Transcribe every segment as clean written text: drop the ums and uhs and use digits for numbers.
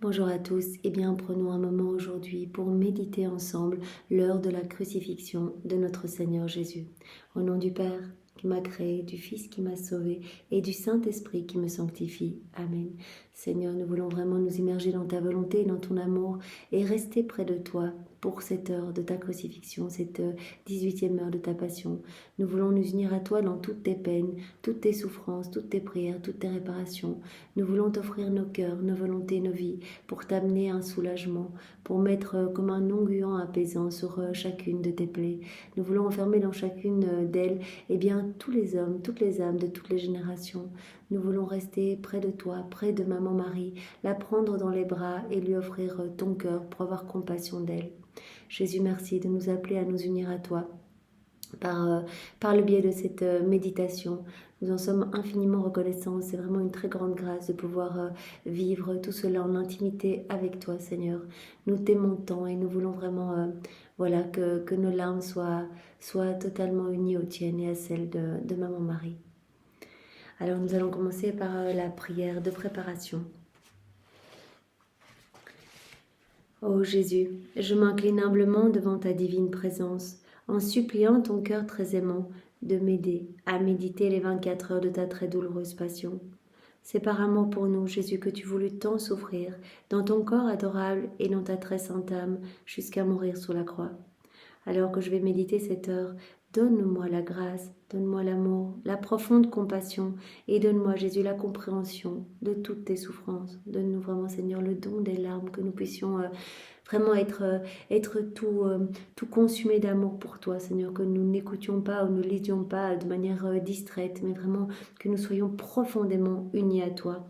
Bonjour à tous, et bien prenons un moment aujourd'hui pour méditer ensemble l'heure de la crucifixion de notre Seigneur Jésus. Au nom du Père qui m'a créé, du Fils qui m'a sauvé et du Saint-Esprit qui me sanctifie. Amen. Seigneur, nous voulons vraiment nous immerger dans ta volonté et dans ton amour et rester près de toi pour cette heure de ta crucifixion, cette 18e heure de ta passion. Nous voulons nous unir à toi dans toutes tes peines, toutes tes souffrances, toutes tes prières, toutes tes réparations. Nous voulons t'offrir nos cœurs, nos volontés, nos vies, pour t'amener un soulagement, pour mettre comme un onguent apaisant sur chacune de tes plaies. Nous voulons enfermer dans chacune d'elles tous les hommes, toutes les âmes de toutes les générations. Nous voulons rester près de toi, près de Maman Marie, la prendre dans les bras et lui offrir ton cœur pour avoir compassion d'elle. Jésus, merci de nous appeler à nous unir à toi. Par le biais de cette méditation. Nous en sommes infiniment reconnaissants. C'est vraiment une très grande grâce de pouvoir vivre tout cela en intimité avec toi, Seigneur. Nous t'aimons tant et nous voulons vraiment que nos larmes soient totalement unies aux tiennes et à celles de Maman Marie. Alors nous allons commencer par la prière de préparation. Ô Jésus, je m'incline humblement devant ta divine présence, en suppliant ton cœur très aimant de m'aider à méditer les 24 heures de ta très douloureuse passion. C'est par amour pour nous, Jésus, que tu voulus tant souffrir, dans ton corps adorable et dans ta très sainte âme, jusqu'à mourir sur la croix. Alors que je vais méditer cette heure, donne-moi la grâce, donne-moi l'amour, la profonde compassion et donne-moi, Jésus, la compréhension de toutes tes souffrances. Donne-nous vraiment, Seigneur, le don des larmes, que nous puissions vraiment être tout consumés d'amour pour toi, Seigneur, que nous n'écoutions pas ou ne lisions pas de manière distraite, mais vraiment que nous soyons profondément unis à toi.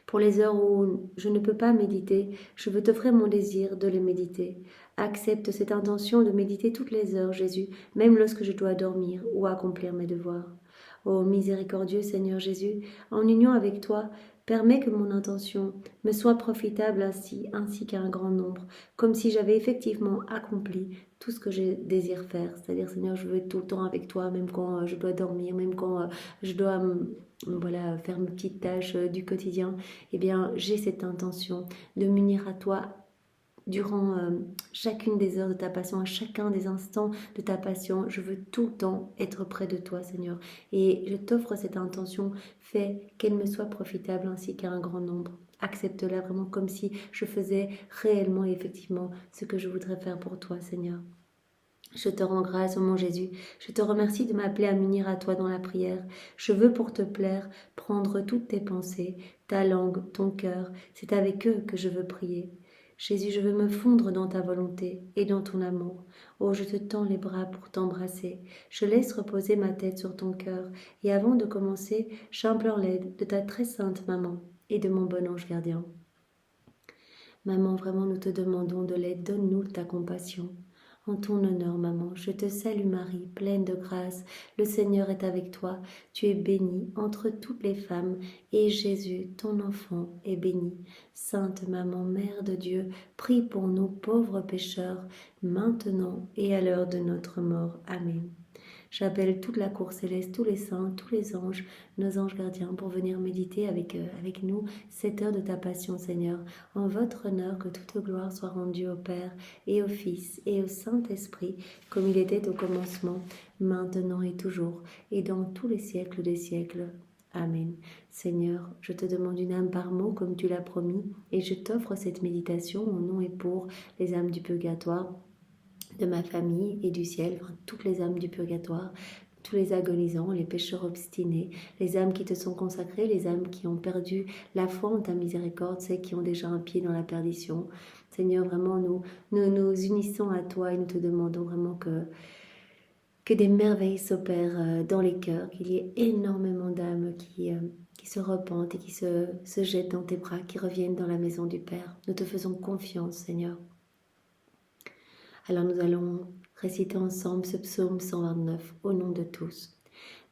Pour les heures où je ne peux pas méditer, je veux t'offrir mon désir de les méditer. Accepte cette intention de méditer toutes les heures, Jésus, même lorsque je dois dormir ou accomplir mes devoirs. Ô miséricordieux Seigneur Jésus, en union avec toi, permets que mon intention me soit profitable ainsi qu'à un grand nombre, comme si j'avais effectivement accompli tout ce que je désire faire. C'est-à-dire, Seigneur, je veux être tout le temps avec toi, même quand je dois dormir, même quand je dois faire mes petites tâches du quotidien. Eh bien, j'ai cette intention de m'unir à toi durant chacune des heures de ta passion, à chacun des instants de ta passion. Je veux tout le temps être près de toi, Seigneur. Et je t'offre cette intention, fais qu'elle me soit profitable ainsi qu'à un grand nombre. Accepte-la vraiment comme si je faisais réellement et effectivement ce que je voudrais faire pour toi, Seigneur. Je te rends grâce, ô mon Jésus. Je te remercie de m'appeler à m'unir à toi dans la prière. Je veux, pour te plaire, prendre toutes tes pensées, ta langue, ton cœur. C'est avec eux que je veux prier. Jésus, je veux me fondre dans ta volonté et dans ton amour. Oh, je te tends les bras pour t'embrasser. Je laisse reposer ma tête sur ton cœur. Et avant de commencer, j'implore l'aide de ta très sainte maman et de mon bon ange gardien. Maman, vraiment, nous te demandons de l'aide. Donne-nous ta compassion. En ton honneur, maman, je te salue Marie, pleine de grâce. Le Seigneur est avec toi. Tu es bénie entre toutes les femmes, et Jésus, ton enfant, est béni. Sainte Maman, Mère de Dieu, prie pour nous pauvres pécheurs, maintenant et à l'heure de notre mort. Amen. J'appelle toute la cour céleste, tous les saints, tous les anges, nos anges gardiens, pour venir méditer avec nous cette heure de ta passion, Seigneur. En votre honneur, que toute gloire soit rendue au Père et au Fils et au Saint-Esprit, comme il était au commencement, maintenant et toujours, et dans tous les siècles des siècles. Amen. Seigneur, je te demande une âme par mot, comme tu l'as promis, et je t'offre cette méditation au nom et pour les âmes du purgatoire, de ma famille et du ciel, toutes les âmes du purgatoire, tous les agonisants, les pécheurs obstinés, les âmes qui te sont consacrées, les âmes qui ont perdu la foi en ta miséricorde, celles qui ont déjà un pied dans la perdition. Seigneur, vraiment, nous nous unissons à toi et nous te demandons vraiment que des merveilles s'opèrent dans les cœurs, qu'il y ait énormément d'âmes qui se repentent et qui se jettent dans tes bras, qui reviennent dans la maison du Père. Nous te faisons confiance, Seigneur. Alors nous allons réciter ensemble ce psaume 129 au nom de tous.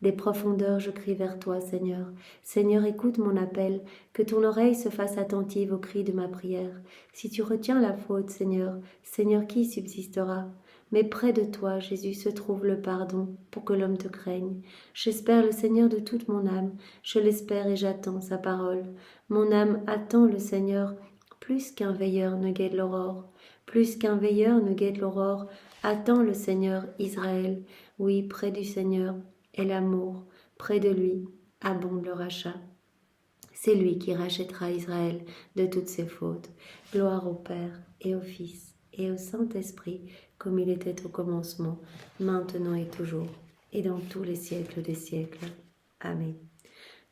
Des profondeurs, je crie vers toi, Seigneur. Seigneur, écoute mon appel, que ton oreille se fasse attentive au cri de ma prière. Si tu retiens la faute, Seigneur, Seigneur, qui subsistera? Mais près de toi, Jésus, se trouve le pardon, pour que l'homme te craigne. J'espère le Seigneur de toute mon âme, je l'espère et j'attends sa parole. Mon âme attend le Seigneur, plus qu'un veilleur ne guette l'aurore, plus qu'un veilleur ne guette l'aurore, attends le Seigneur Israël. Oui, près du Seigneur est l'amour, près de lui abonde le rachat. C'est lui qui rachètera Israël de toutes ses fautes. Gloire au Père et au Fils et au Saint-Esprit, comme il était au commencement, maintenant et toujours, et dans tous les siècles des siècles. Amen.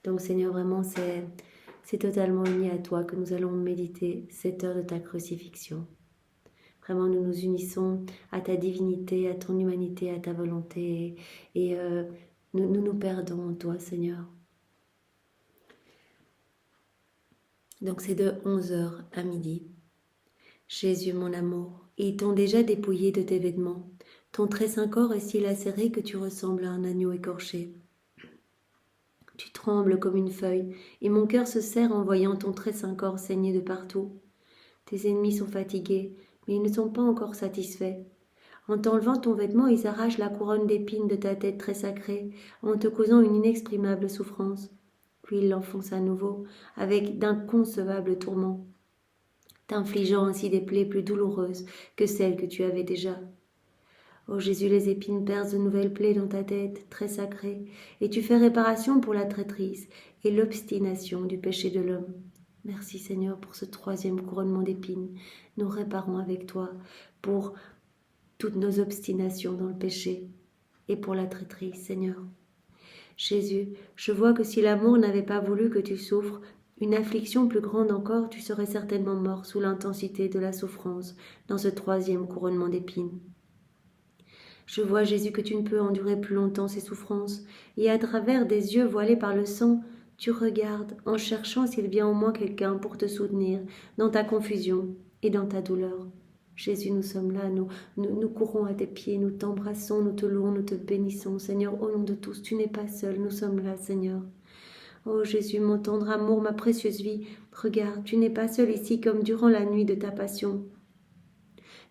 Donc Seigneur, vraiment, c'est totalement uni à toi que nous allons méditer cette heure de ta crucifixion. Vraiment, nous nous unissons à ta divinité, à ton humanité, à ta volonté, et nous nous perdons en toi, Seigneur. Donc c'est de 11h à midi. Jésus, mon amour, ils t'ont déjà dépouillé de tes vêtements. Ton très saint corps est si lacéré que tu ressembles à un agneau écorché. Tu trembles comme une feuille, et mon cœur se serre en voyant ton très saint corps saigner de partout. Tes ennemis sont fatigués, mais ils ne sont pas encore satisfaits. En t'enlevant ton vêtement, ils arrachent la couronne d'épines de ta tête très sacrée, en te causant une inexprimable souffrance. Puis ils l'enfoncent à nouveau, avec d'inconcevables tourments, t'infligeant ainsi des plaies plus douloureuses que celles que tu avais déjà. Ô Jésus, les épines percent de nouvelles plaies dans ta tête, très sacrée, et tu fais réparation pour la traîtrise et l'obstination du péché de l'homme. Merci Seigneur pour ce 3e couronnement d'épines. Nous réparons avec toi pour toutes nos obstinations dans le péché et pour la traîtrise, Seigneur. Jésus, je vois que si l'amour n'avait pas voulu que tu souffres, une affliction plus grande encore, tu serais certainement mort sous l'intensité de la souffrance dans ce 3e couronnement d'épines. Je vois, Jésus, que tu ne peux endurer plus longtemps ces souffrances, et à travers des yeux voilés par le sang, tu regardes en cherchant s'il vient au moins quelqu'un pour te soutenir dans ta confusion et dans ta douleur. Jésus, nous sommes là, nous courons à tes pieds, nous t'embrassons, nous te louons, nous te bénissons. Seigneur, au nom de tous, tu n'es pas seul, nous sommes là, Seigneur. Ô Jésus, mon tendre amour, ma précieuse vie, regarde, tu n'es pas seul ici comme durant la nuit de ta passion.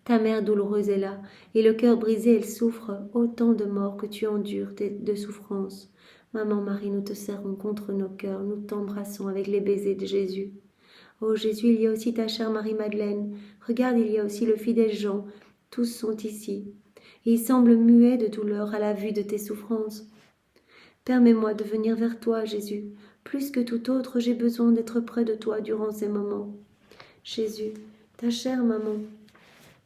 Ta mère douloureuse est là, et le cœur brisé, elle souffre autant de morts que tu endures de souffrances. Maman Marie, nous te serrons contre nos cœurs, nous t'embrassons avec les baisers de Jésus. Ô Jésus, il y a aussi ta chère Marie-Madeleine. Regarde, il y a aussi le fidèle Jean. Tous sont ici. Et ils semblent muets de douleur à la vue de tes souffrances. Permets-moi de venir vers toi, Jésus. Plus que tout autre, j'ai besoin d'être près de toi durant ces moments. Jésus, ta chère maman,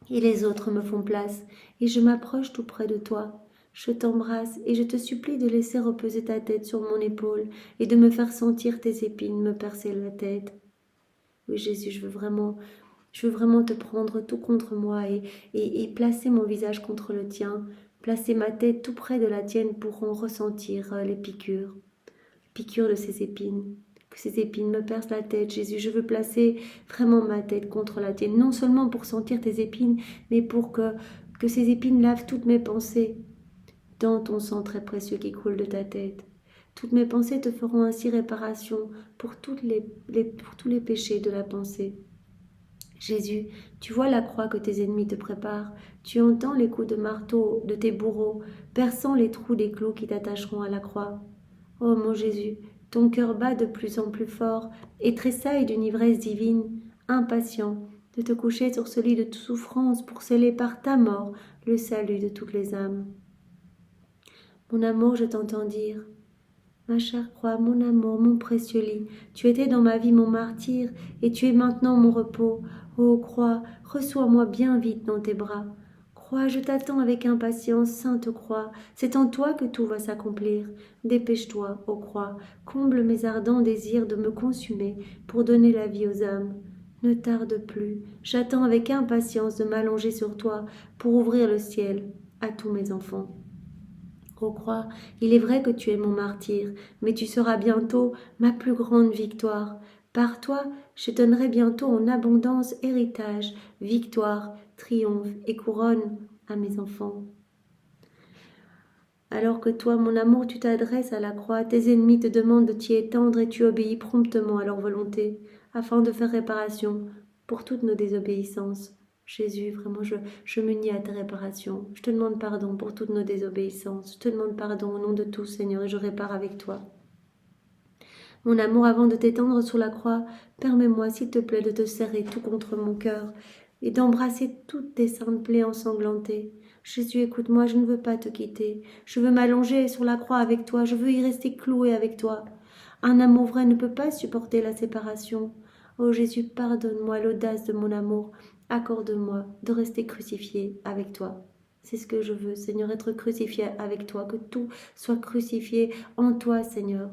et les autres me font place, et je m'approche tout près de toi. Je t'embrasse et je te supplie de laisser reposer ta tête sur mon épaule et de me faire sentir tes épines me percer la tête. Oui, Jésus, je veux vraiment te prendre tout contre moi et placer mon visage contre le tien, placer ma tête tout près de la tienne pour en ressentir les piqûres de ces épines. Que ces épines me percent la tête, Jésus. Je veux placer vraiment ma tête contre la tienne, non seulement pour sentir tes épines, mais pour que ces épines lavent toutes mes pensées dans ton sang très précieux qui coule de ta tête. Toutes mes pensées te feront ainsi réparation pour tous les péchés de la pensée. Jésus, tu vois la croix que tes ennemis te préparent, tu entends les coups de marteau de tes bourreaux, perçant les trous des clous qui t'attacheront à la croix. Ô mon Jésus, ton cœur bat de plus en plus fort et tressaille d'une ivresse divine, impatient de te coucher sur ce lit de souffrance pour sceller par ta mort le salut de toutes les âmes. Mon amour, je t'entends dire, ma chère croix, mon amour, mon précieux lit, tu étais dans ma vie mon martyr, et tu es maintenant mon repos. Ô croix, reçois-moi bien vite dans tes bras. Croix, je t'attends avec impatience, sainte croix, c'est en toi que tout va s'accomplir. Dépêche-toi, ô croix, comble mes ardents désirs de me consumer pour donner la vie aux âmes. Ne tarde plus, j'attends avec impatience de m'allonger sur toi pour ouvrir le ciel à tous mes enfants. Ô croix, il est vrai que tu es mon martyr, mais tu seras bientôt ma plus grande victoire. Par toi, je donnerai bientôt en abondance héritage, victoire, triomphe et couronne à mes enfants. Alors que toi, mon amour, tu t'adresses à la croix, tes ennemis te demandent de t'y étendre et tu obéis promptement à leur volonté, afin de faire réparation pour toutes nos désobéissances. Jésus, vraiment, je m'unis à ta réparation. Je te demande pardon pour toutes nos désobéissances. Je te demande pardon au nom de tous, Seigneur, et je répare avec toi. Mon amour, avant de t'étendre sur la croix, permets-moi, s'il te plaît, de te serrer tout contre mon cœur et d'embrasser toutes tes saintes plaies ensanglantées. Jésus, écoute-moi, je ne veux pas te quitter. Je veux m'allonger sur la croix avec toi, je veux y rester cloué avec toi. Un amour vrai ne peut pas supporter la séparation. Oh Jésus, pardonne-moi l'audace de mon amour. Accorde-moi de rester crucifié avec toi. C'est ce que je veux, Seigneur, être crucifié avec toi, que tout soit crucifié en toi, Seigneur.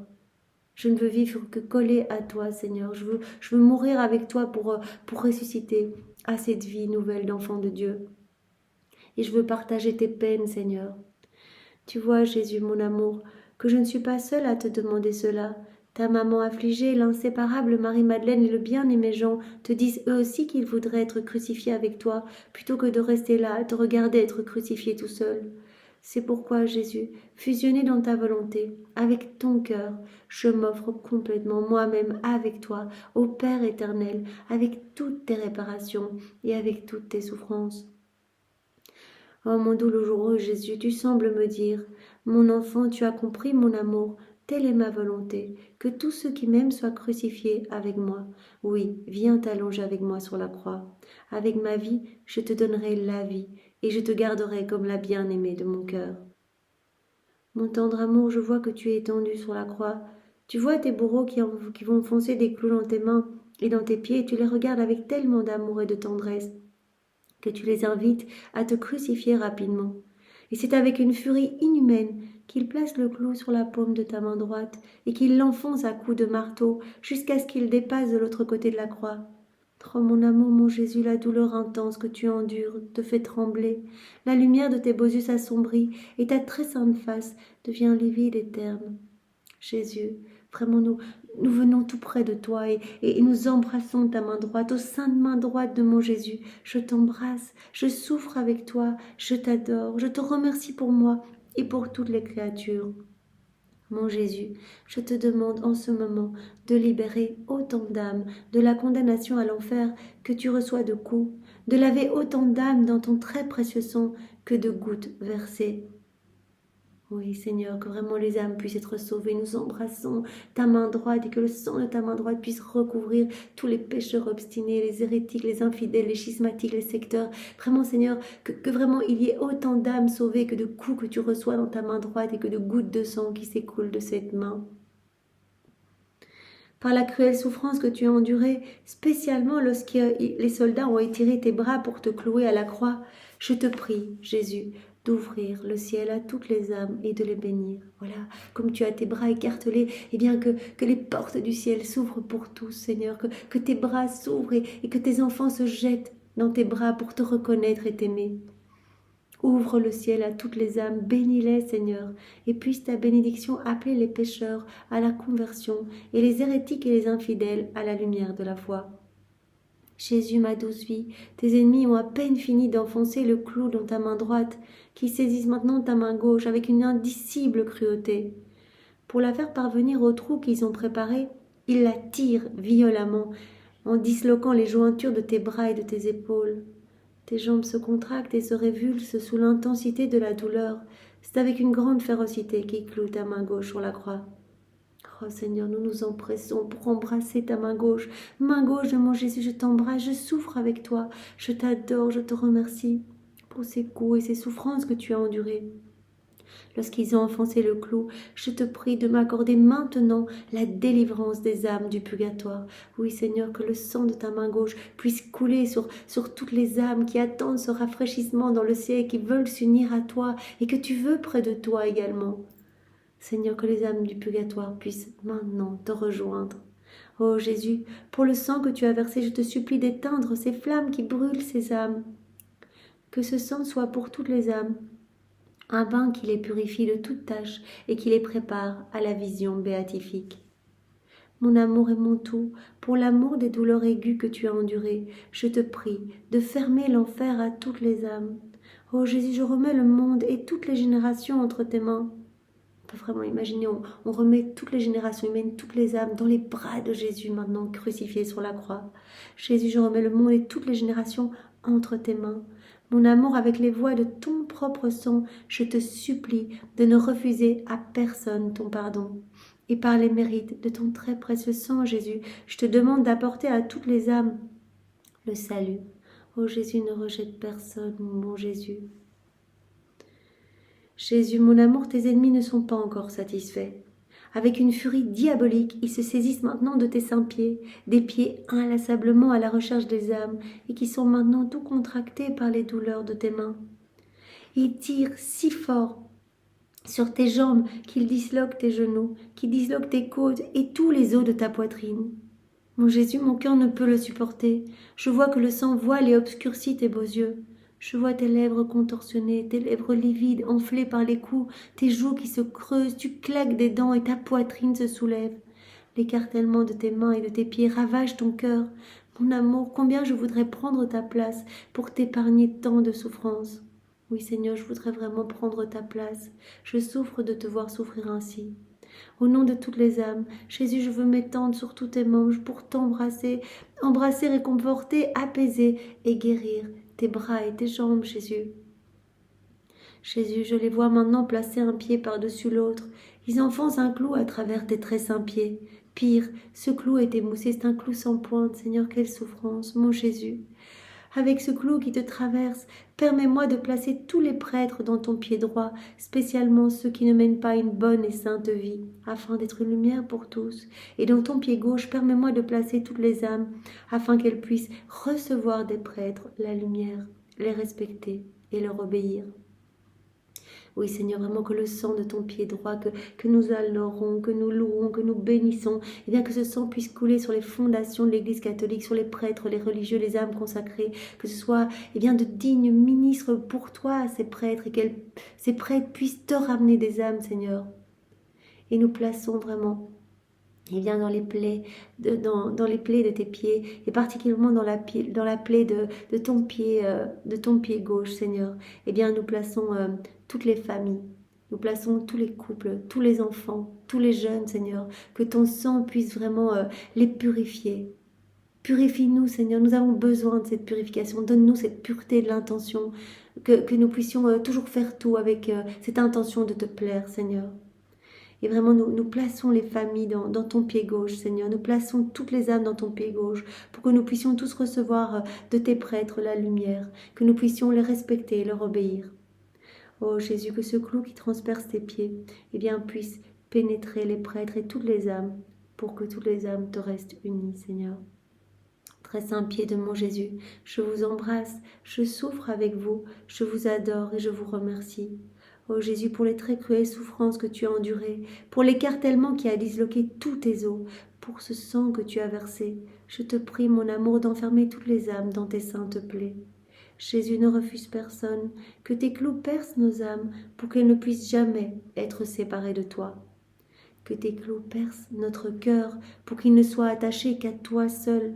Je ne veux vivre que collé à toi, Seigneur. Je veux mourir avec toi pour ressusciter à cette vie nouvelle d'enfant de Dieu. Et je veux partager tes peines, Seigneur. Tu vois, Jésus, mon amour, que je ne suis pas seule à te demander cela. Ta maman affligée, l'inséparable Marie-Madeleine et le bien-aimé Jean te disent eux aussi qu'ils voudraient être crucifiés avec toi, plutôt que de rester là, à te regarder être crucifié tout seul. C'est pourquoi, Jésus, fusionné dans ta volonté, avec ton cœur, je m'offre complètement moi-même avec toi, au Père éternel, avec toutes tes réparations et avec toutes tes souffrances. Oh mon douloureux Jésus, tu sembles me dire, mon enfant, tu as compris mon amour, telle est ma volonté, que tous ceux qui m'aiment soient crucifiés avec moi. Oui, viens t'allonger avec moi sur la croix. Avec ma vie, je te donnerai la vie, et je te garderai comme la bien-aimée de mon cœur. Mon tendre amour, je vois que tu es étendu sur la croix. Tu vois tes bourreaux qui vont foncer des clous dans tes mains et dans tes pieds, et tu les regardes avec tellement d'amour et de tendresse que tu les invites à te crucifier rapidement. Et c'est avec une furie inhumaine qu'il place le clou sur la paume de ta main droite et qu'il l'enfonce à coups de marteau jusqu'à ce qu'il dépasse de l'autre côté de la croix. Oh mon amour, mon Jésus, la douleur intense que tu endures te fait trembler. La lumière de tes beaux yeux s'assombrit et ta très sainte face devient livide et terne. Jésus, vraiment nous venons tout près de toi et nous embrassons ta main droite, ô sainte main droite de mon Jésus. Je t'embrasse, je souffre avec toi, je t'adore, je te remercie pour moi et pour toutes les créatures. Mon Jésus, je te demande en ce moment de libérer autant d'âmes de la condamnation à l'enfer que tu reçois de coups, de laver autant d'âmes dans ton très précieux sang que de gouttes versées. Oui, Seigneur, que vraiment les âmes puissent être sauvées. Nous embrassons ta main droite et que le sang de ta main droite puisse recouvrir tous les pécheurs obstinés, les hérétiques, les infidèles, les schismatiques, les secteurs. Vraiment, Seigneur, que vraiment il y ait autant d'âmes sauvées que de coups que tu reçois dans ta main droite et que de gouttes de sang qui s'écoulent de cette main. Par la cruelle souffrance que tu as endurée, spécialement lorsque les soldats ont étiré tes bras pour te clouer à la croix, je te prie, Jésus, d'ouvrir le ciel à toutes les âmes et de les bénir. Voilà, comme tu as tes bras écartelés, eh bien que les portes du ciel s'ouvrent pour tous, Seigneur, que tes bras s'ouvrent et que tes enfants se jettent dans tes bras pour te reconnaître et t'aimer. Ouvre le ciel à toutes les âmes, bénis-les, Seigneur, et puisse ta bénédiction appeler les pécheurs à la conversion et les hérétiques et les infidèles à la lumière de la foi. Jésus, ma douce vie, tes ennemis ont à peine fini d'enfoncer le clou dans ta main droite, qui saisissent maintenant ta main gauche avec une indicible cruauté. Pour la faire parvenir au trou qu'ils ont préparé, ils la tirent violemment, en disloquant les jointures de tes bras et de tes épaules. Tes jambes se contractent et se révulsent sous l'intensité de la douleur. C'est avec une grande férocité qu'ils clouent ta main gauche sur la croix. Oh Seigneur, nous nous empressons pour embrasser ta main gauche. Main gauche de mon Jésus, je t'embrasse, je souffre avec toi. Je t'adore, je te remercie pour ces coups et ces souffrances que tu as endurées. Lorsqu'ils ont enfoncé le clou, je te prie de m'accorder maintenant la délivrance des âmes du purgatoire. Oui, Seigneur, que le sang de ta main gauche puisse couler sur toutes les âmes qui attendent ce rafraîchissement dans le ciel et qui veulent s'unir à toi et que tu veux près de toi également. Seigneur, que les âmes du purgatoire puissent maintenant te rejoindre. Ô Jésus, pour le sang que tu as versé, je te supplie d'éteindre ces flammes qui brûlent ces âmes. Que ce sang soit pour toutes les âmes un bain qui les purifie de toute tâche et qui les prépare à la vision béatifique. Mon amour et mon tout, pour l'amour des douleurs aiguës que tu as endurées, je te prie de fermer l'enfer à toutes les âmes. Ô Jésus, je remets le monde et toutes les générations entre tes mains. On peut vraiment imaginer, on remet toutes les générations humaines, toutes les âmes dans les bras de Jésus maintenant crucifié sur la croix. Jésus, je remets le monde et toutes les générations entre tes mains. Mon amour, avec les voies de ton propre sang, je te supplie de ne refuser à personne ton pardon. Et par les mérites de ton très précieux sang, Jésus, je te demande d'apporter à toutes les âmes le salut. Ô Jésus, ne rejette personne, mon Jésus. Jésus, mon amour, tes ennemis ne sont pas encore satisfaits. Avec une furie diabolique, ils se saisissent maintenant de tes saints pieds, des pieds inlassablement à la recherche des âmes, et qui sont maintenant tout contractés par les douleurs de tes mains. Ils tirent si fort sur tes jambes qu'ils disloquent tes genoux, qu'ils disloquent tes côtes et tous les os de ta poitrine. Mon Jésus, mon cœur ne peut le supporter. Je vois que le sang voile et obscurcit tes beaux yeux. Je vois tes lèvres contorsionnées, tes lèvres livides, enflées par les coups, tes joues qui se creusent, tu claques des dents et ta poitrine se soulève. L'écartèlement de tes mains et de tes pieds ravage ton cœur. Mon amour, combien je voudrais prendre ta place pour t'épargner tant de souffrances. Oui, Seigneur, je voudrais vraiment prendre ta place. Je souffre de te voir souffrir ainsi. Au nom de toutes les âmes, Jésus, je veux m'étendre sur tous tes membres pour t'embrasser, embrasser, réconforter, apaiser et guérir tes bras et tes jambes, Jésus. Jésus, je les vois maintenant placer un pied par-dessus l'autre. Ils enfoncent un clou à travers tes très saints pieds. Pire, ce clou est émoussé, c'est un clou sans pointe. Seigneur, quelle souffrance, mon Jésus. Avec ce clou qui te traverse, permets-moi de placer tous les prêtres dans ton pied droit, spécialement ceux qui ne mènent pas une bonne et sainte vie, afin d'être une lumière pour tous. Et dans ton pied gauche, permets-moi de placer toutes les âmes, afin qu'elles puissent recevoir des prêtres la lumière, les respecter et leur obéir. Oui, Seigneur, vraiment que le sang de ton pied droit, que nous adorons, que nous louons, que nous bénissons, et bien que ce sang puisse couler sur les fondations de l'Église catholique, sur les prêtres, les religieux, les âmes consacrées, que ce soit bien de dignes ministres pour toi, ces prêtres, et que ces prêtres puissent te ramener des âmes, Seigneur. Et nous plaçons vraiment dans les plaies dans les plaies de tes pieds, et particulièrement dans la plaie de ton pied gauche, Seigneur. Nous plaçons toutes les familles, nous plaçons tous les couples, tous les enfants, tous les jeunes, Seigneur, que ton sang puisse vraiment les purifier. Purifie-nous, Seigneur, nous avons besoin de cette purification. Donne-nous cette pureté de l'intention, que nous puissions toujours faire tout avec cette intention de te plaire, Seigneur. Et vraiment, nous plaçons les familles dans ton pied gauche, Seigneur. Nous plaçons toutes les âmes dans ton pied gauche pour que nous puissions tous recevoir de tes prêtres la lumière, que nous puissions les respecter et leur obéir. Oh Jésus, que ce clou qui transperce tes pieds puisse pénétrer les prêtres et toutes les âmes pour que toutes les âmes te restent unies, Seigneur. Très saint pied de mon Jésus, je vous embrasse, je souffre avec vous, je vous adore et je vous remercie. Ô Jésus, pour les très cruelles souffrances que tu as endurées, pour l'écartèlement qui a disloqué tous tes os, pour ce sang que tu as versé, je te prie, mon amour, d'enfermer toutes les âmes dans tes saintes plaies. Jésus, ne refuse personne, que tes clous percent nos âmes pour qu'elles ne puissent jamais être séparées de toi. Que tes clous percent notre cœur pour qu'il ne soit attaché qu'à toi seul.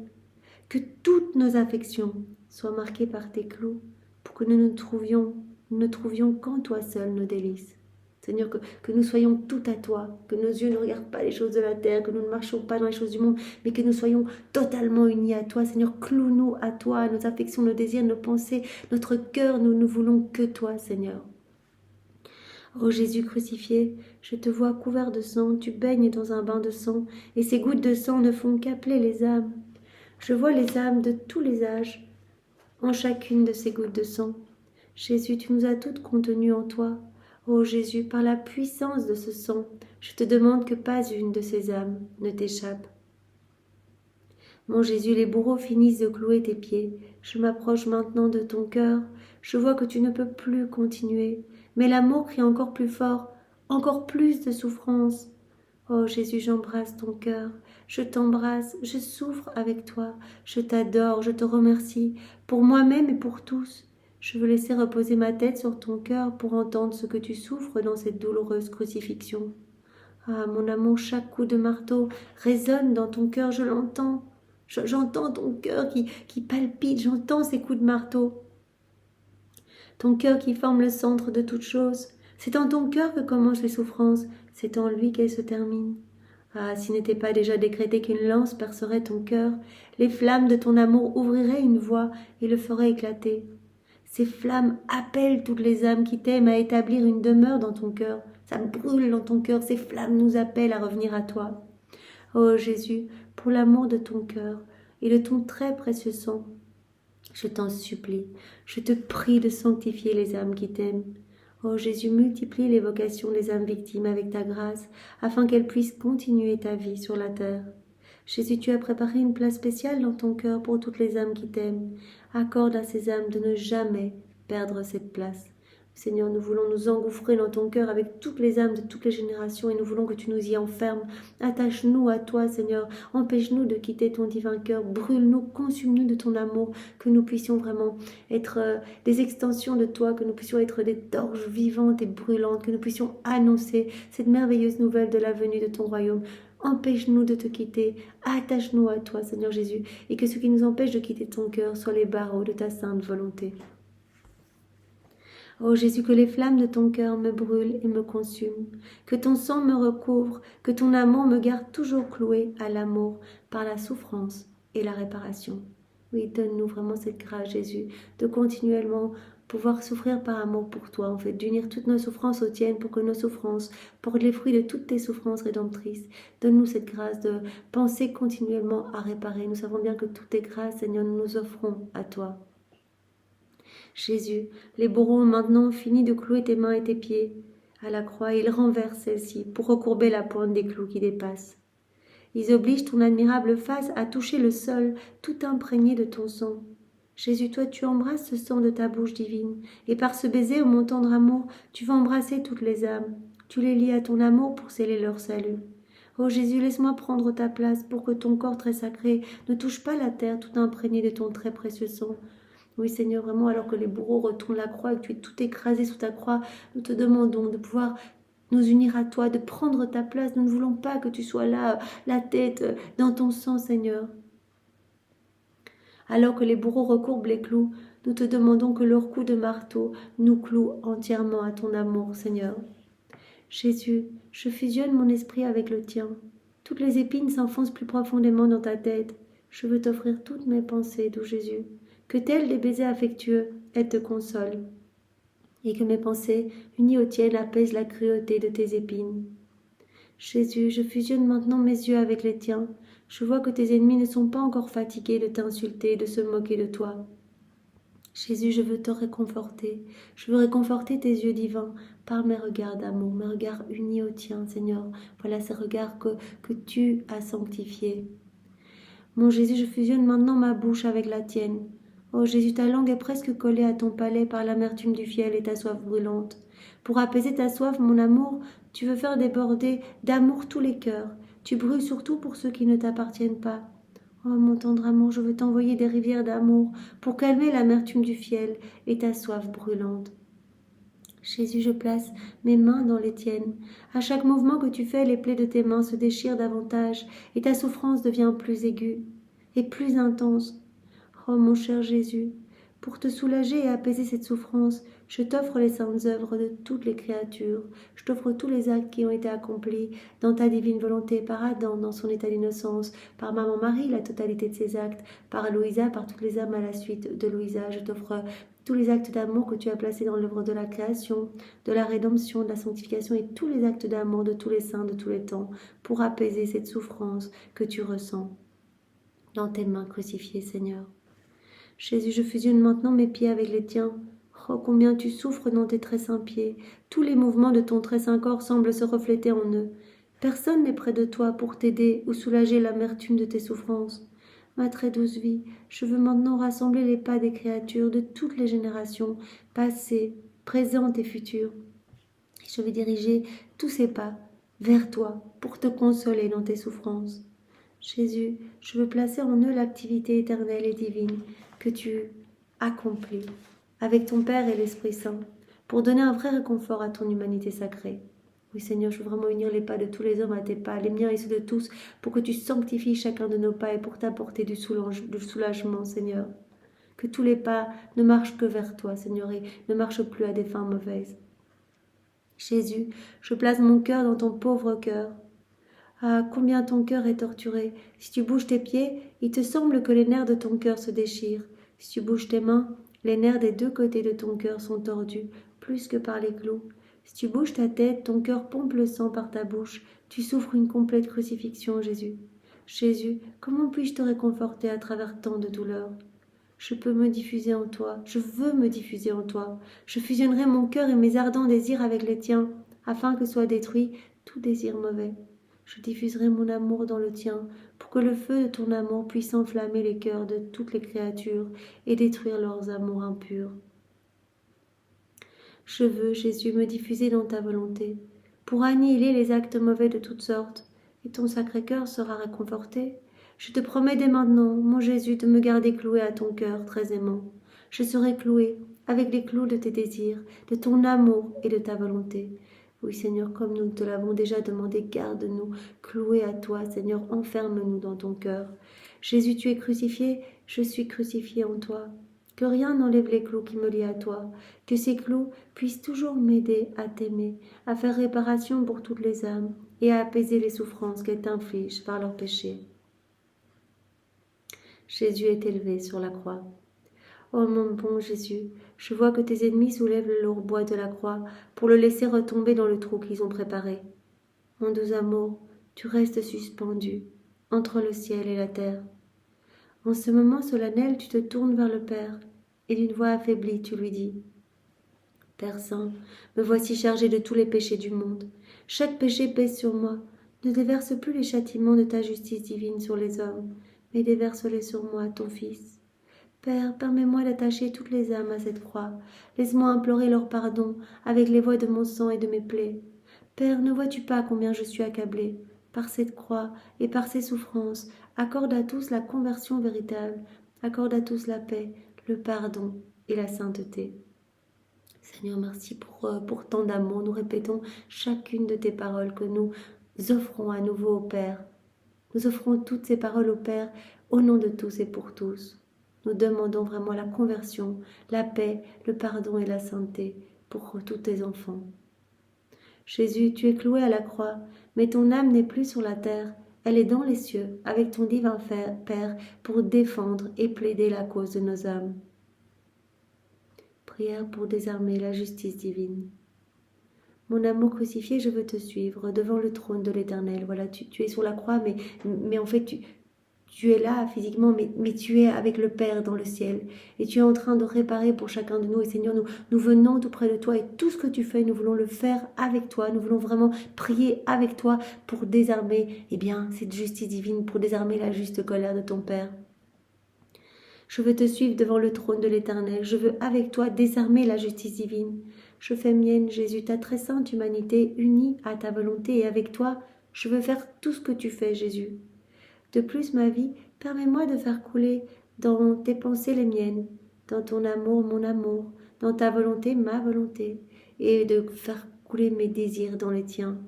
Que toutes nos affections soient marquées par tes clous pour que nous ne trouvions qu'en toi seul nos délices. Seigneur, que nous soyons tout à toi, que nos yeux ne regardent pas les choses de la terre, que nous ne marchions pas dans les choses du monde, mais que nous soyons totalement unis à toi. Seigneur, cloue-nous à toi, nos affections, nos désirs, nos pensées, notre cœur, nous ne voulons que toi, Seigneur. Ô Jésus crucifié, je te vois couvert de sang, tu baignes dans un bain de sang, et ces gouttes de sang ne font qu'appeler les âmes. Je vois les âmes de tous les âges, en chacune de ces gouttes de sang. Jésus, tu nous as toutes contenues en toi. Ô Jésus, par la puissance de ce sang, je te demande que pas une de ces âmes ne t'échappe. Mon Jésus, les bourreaux finissent de clouer tes pieds. Je m'approche maintenant de ton cœur. Je vois que tu ne peux plus continuer. Mais l'amour crie encore plus fort, encore plus de souffrance. Oh Jésus, j'embrasse ton cœur. Je t'embrasse, je souffre avec toi. Je t'adore, je te remercie, pour moi-même et pour tous. Je veux laisser reposer ma tête sur ton cœur pour entendre ce que tu souffres dans cette douloureuse crucifixion. Ah, mon amour, chaque coup de marteau résonne dans ton cœur, je l'entends. J'entends ton cœur qui palpite, j'entends ces coups de marteau. Ton cœur qui forme le centre de toute chose. C'est en ton cœur que commencent les souffrances, c'est en lui qu'elles se terminent. Ah, s'il n'était pas déjà décrété qu'une lance percerait ton cœur, les flammes de ton amour ouvriraient une voie et le feraient éclater. Ces flammes appellent toutes les âmes qui t'aiment à établir une demeure dans ton cœur. Ça brûle dans ton cœur, ces flammes nous appellent à revenir à toi. Ô Jésus, pour l'amour de ton cœur et de ton très précieux sang, je t'en supplie, je te prie de sanctifier les âmes qui t'aiment. Ô Jésus, multiplie les vocations des âmes victimes avec ta grâce, afin qu'elles puissent continuer ta vie sur la terre. Jésus, tu as préparé une place spéciale dans ton cœur pour toutes les âmes qui t'aiment. Accorde à ces âmes de ne jamais perdre cette place. Seigneur, nous voulons nous engouffrer dans ton cœur avec toutes les âmes de toutes les générations et nous voulons que tu nous y enfermes. Attache-nous à toi, Seigneur. Empêche-nous de quitter ton divin cœur. Brûle-nous, consume-nous de ton amour, que nous puissions vraiment être des extensions de toi, que nous puissions être des torches vivantes et brûlantes, que nous puissions annoncer cette merveilleuse nouvelle de la venue de ton royaume. Empêche-nous de te quitter, attache-nous à toi, Seigneur Jésus, et que ce qui nous empêche de quitter ton cœur soit les barreaux de ta sainte volonté. Ô Jésus, que les flammes de ton cœur me brûlent et me consument, que ton sang me recouvre, que ton amour me garde toujours cloué à l'amour par la souffrance et la réparation. Oui, donne-nous vraiment cette grâce, Jésus, de continuellement pouvoir souffrir par amour pour toi, en fait, d'unir toutes nos souffrances aux tiennes pour que nos souffrances portent les fruits de toutes tes souffrances rédemptrices. Donne-nous cette grâce de penser continuellement à réparer. Nous savons bien que toutes tes grâces, Seigneur, nous nous offrons à toi. Jésus, les bourreaux ont maintenant fini de clouer tes mains et tes pieds à la croix et ils renversent celle-ci pour recourber la pointe des clous qui dépassent. Ils obligent ton admirable face à toucher le sol tout imprégné de ton sang. Jésus, toi, tu embrasses ce sang de ta bouche divine, et par ce baiser, ô mon tendre amour, tu vas embrasser toutes les âmes. Tu les lies à ton amour pour sceller leur salut. Ô Jésus, laisse-moi prendre ta place pour que ton corps très sacré ne touche pas la terre tout imprégné de ton très précieux sang. Oui, Seigneur, vraiment, alors que les bourreaux retournent la croix et que tu es tout écrasé sous ta croix, nous te demandons de pouvoir nous unir à toi, de prendre ta place. Nous ne voulons pas que tu sois là, la tête dans ton sang, Seigneur. Alors que les bourreaux recourbent les clous, nous te demandons que leur coup de marteau nous cloue entièrement à ton amour, Seigneur. Jésus, je fusionne mon esprit avec le tien. Toutes les épines s'enfoncent plus profondément dans ta tête. Je veux t'offrir toutes mes pensées, doux Jésus. Que tels des baisers affectueux, elles te consolent, et que mes pensées, unies aux tiennes, apaisent la cruauté de tes épines. Jésus, je fusionne maintenant mes yeux avec les tiens. Je vois que tes ennemis ne sont pas encore fatigués de t'insulter et de se moquer de toi. Jésus, je veux te réconforter. Je veux réconforter tes yeux divins par mes regards d'amour, mes regards unis aux tiens, Seigneur. Voilà ces regards que tu as sanctifiés. Mon Jésus, je fusionne maintenant ma bouche avec la tienne. Oh Jésus, ta langue est presque collée à ton palais par l'amertume du fiel et ta soif brûlante. Pour apaiser ta soif, mon amour, tu veux faire déborder d'amour tous les cœurs. Tu brûles surtout pour ceux qui ne t'appartiennent pas. Oh mon tendre amour, je veux t'envoyer des rivières d'amour pour calmer l'amertume du fiel et ta soif brûlante. Jésus, je place mes mains dans les tiennes. À chaque mouvement que tu fais, les plaies de tes mains se déchirent davantage et ta souffrance devient plus aiguë et plus intense. Oh mon cher Jésus, pour te soulager et apaiser cette souffrance, je t'offre les saintes œuvres de toutes les créatures. Je t'offre tous les actes qui ont été accomplis dans ta divine volonté, par Adam dans son état d'innocence, par Maman Marie, la totalité de ses actes, par Louisa, par toutes les âmes à la suite de Louisa. Je t'offre tous les actes d'amour que tu as placés dans l'œuvre de la création, de la rédemption, de la sanctification et tous les actes d'amour de tous les saints de tous les temps pour apaiser cette souffrance que tu ressens dans tes mains crucifiées, Seigneur. Jésus, je fusionne maintenant mes pieds avec les tiens. Oh, combien tu souffres dans tes très saints pieds. Tous les mouvements de ton très saint corps semblent se refléter en eux. Personne n'est près de toi pour t'aider ou soulager l'amertume de tes souffrances. Ma très douce vie, je veux maintenant rassembler les pas des créatures de toutes les générations, passées, présentes et futures. Et je vais diriger tous ces pas vers toi pour te consoler dans tes souffrances. Jésus, je veux placer en eux l'activité éternelle et divine que tu accomplis avec ton Père et l'Esprit Saint pour donner un vrai réconfort à ton humanité sacrée. Oui Seigneur, je veux vraiment unir les pas de tous les hommes à tes pas, les miens et ceux de tous, pour que tu sanctifies chacun de nos pas et pour t'apporter du soulagement, Seigneur. Que tous les pas ne marchent que vers toi, Seigneur, et ne marchent plus à des fins mauvaises. Jésus, je place mon cœur dans ton pauvre cœur. Ah, combien ton cœur est torturé. Si tu bouges tes pieds, il te semble que les nerfs de ton cœur se déchirent. Si tu bouges tes mains, les nerfs des deux côtés de ton cœur sont tordus, plus que par les clous. Si tu bouges ta tête, ton cœur pompe le sang par ta bouche, tu souffres une complète crucifixion, Jésus. Jésus, comment puis-je te réconforter à travers tant de douleurs? Je peux me diffuser en toi, je veux me diffuser en toi. Je fusionnerai mon cœur et mes ardents désirs avec les tiens, afin que soit détruit tout désir mauvais. Je diffuserai mon amour dans le tien, pour que le feu de ton amour puisse enflammer les cœurs de toutes les créatures et détruire leurs amours impurs. Je veux, Jésus, me diffuser dans ta volonté, pour annihiler les actes mauvais de toutes sortes, et ton Sacré-Cœur sera réconforté. Je te promets dès maintenant, mon Jésus, de me garder cloué à ton cœur très aimant. Je serai cloué avec les clous de tes désirs, de ton amour et de ta volonté. Oui, Seigneur, comme nous te l'avons déjà demandé, garde-nous, cloués à toi, Seigneur, enferme-nous dans ton cœur. Jésus, tu es crucifié, je suis crucifié en toi. Que rien n'enlève les clous qui me lient à toi, que ces clous puissent toujours m'aider à t'aimer, à faire réparation pour toutes les âmes et à apaiser les souffrances qu'elles t'infligent par leurs péchés. Jésus est élevé sur la croix. Oh mon bon Jésus, je vois que tes ennemis soulèvent le lourd bois de la croix pour le laisser retomber dans le trou qu'ils ont préparé. Mon doux amour, tu restes suspendu entre le ciel et la terre. En ce moment solennel, tu te tournes vers le Père et d'une voix affaiblie, tu lui dis « Père Saint, me voici chargé de tous les péchés du monde. Chaque péché pèse sur moi. Ne déverse plus les châtiments de ta justice divine sur les hommes, mais déverse-les sur moi, ton Fils. Père, permets-moi d'attacher toutes les âmes à cette croix. Laisse-moi implorer leur pardon avec les voix de mon sang et de mes plaies. Père, ne vois-tu pas combien je suis accablé? Par cette croix et par ces souffrances, accorde à tous la conversion véritable, accorde à tous la paix, le pardon et la sainteté. Seigneur, merci pour tant d'amour. Nous répétons chacune de tes paroles que nous offrons à nouveau au Père. Nous offrons toutes ces paroles au Père au nom de tous et pour tous. Nous demandons vraiment la conversion, la paix, le pardon et la sainteté pour tous tes enfants. Jésus, tu es cloué à la croix, mais ton âme n'est plus sur la terre, elle est dans les cieux, avec ton divin Père, pour défendre et plaider la cause de nos âmes. Prière pour désarmer la justice divine. Mon amour crucifié, je veux te suivre devant le trône de l'Éternel. Voilà, tu es sur la croix, mais en fait, tu es là physiquement, mais tu es avec le Père dans le ciel. Et tu es en train de réparer pour chacun de nous. Et Seigneur, nous venons tout près de toi et tout ce que tu fais, nous voulons le faire avec toi. Nous voulons vraiment prier avec toi pour désarmer cette justice divine, pour désarmer la juste colère de ton Père. Je veux te suivre devant le trône de l'Éternel. Je veux avec toi désarmer la justice divine. Je fais mienne, Jésus, ta très sainte humanité unie à ta volonté et avec toi, je veux faire tout ce que tu fais, Jésus. De plus, ma vie, permets-moi de faire couler dans tes pensées les miennes, dans ton amour mon amour, dans ta volonté ma volonté, et de faire couler mes désirs dans les tiens.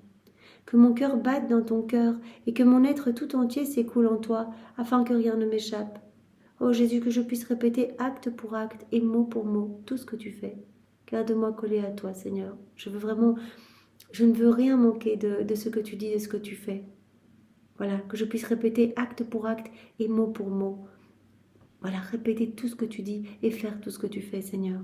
Que mon cœur batte dans ton cœur et que mon être tout entier s'écoule en toi, afin que rien ne m'échappe. Ô Jésus, que je puisse répéter acte pour acte et mot pour mot tout ce que tu fais. Garde-moi collé à toi, Seigneur. Je ne veux rien manquer de ce que tu dis, de ce que tu fais. Voilà, que je puisse répéter acte pour acte et mot pour mot. Voilà, répéter tout ce que tu dis et faire tout ce que tu fais, Seigneur.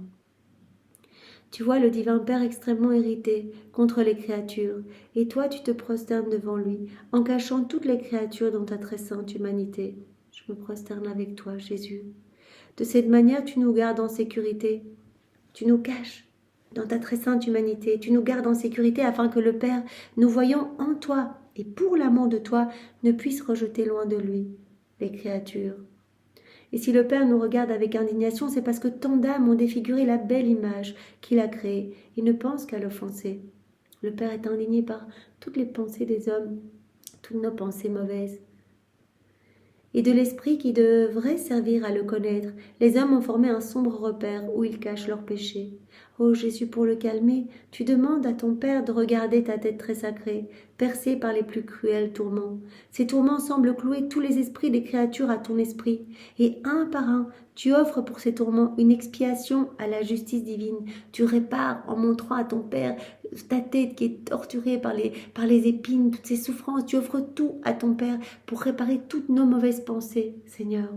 Tu vois le divin Père extrêmement irrité contre les créatures, et toi tu te prosternes devant lui, en cachant toutes les créatures dans ta très sainte humanité. Je me prosterne avec toi, Jésus. De cette manière, tu nous gardes en sécurité. Tu nous caches dans ta très sainte humanité. Tu nous gardes en sécurité afin que le Père, nous voyant en toi et pour l'amour de toi, ne puisse rejeter loin de lui les créatures. Et si le Père nous regarde avec indignation, c'est parce que tant d'âmes ont défiguré la belle image qu'il a créée et ne pense qu'à l'offenser. Le Père est indigné par toutes les pensées des hommes, toutes nos pensées mauvaises. Et de l'esprit qui devrait servir à le connaître, les hommes ont formé un sombre repère où ils cachent leurs péchés. Ô Jésus, pour le calmer, tu demandes à ton Père de regarder ta tête très sacrée, percée par les plus cruels tourments. Ces tourments semblent clouer tous les esprits des créatures à ton esprit, et un par un, tu offres pour ces tourments une expiation à la justice divine. Tu répares en montrant à ton Père ta tête qui est torturée par les épines, toutes ces souffrances. Tu offres tout à ton Père pour réparer toutes nos mauvaises pensées, Seigneur.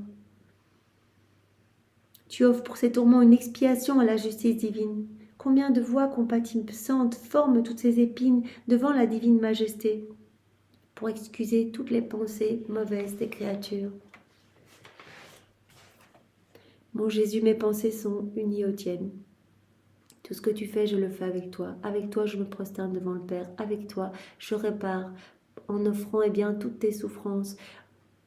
Tu offres pour ces tourments une expiation à la justice divine. Combien de voix compatissantes forment toutes ces épines devant la divine majesté pour excuser toutes les pensées mauvaises des créatures. Mon Jésus, mes pensées sont unies aux tiennes. Tout ce que tu fais, je le fais avec toi. Avec toi, je me prosterne devant le Père. Avec toi, je répare en offrant toutes tes souffrances.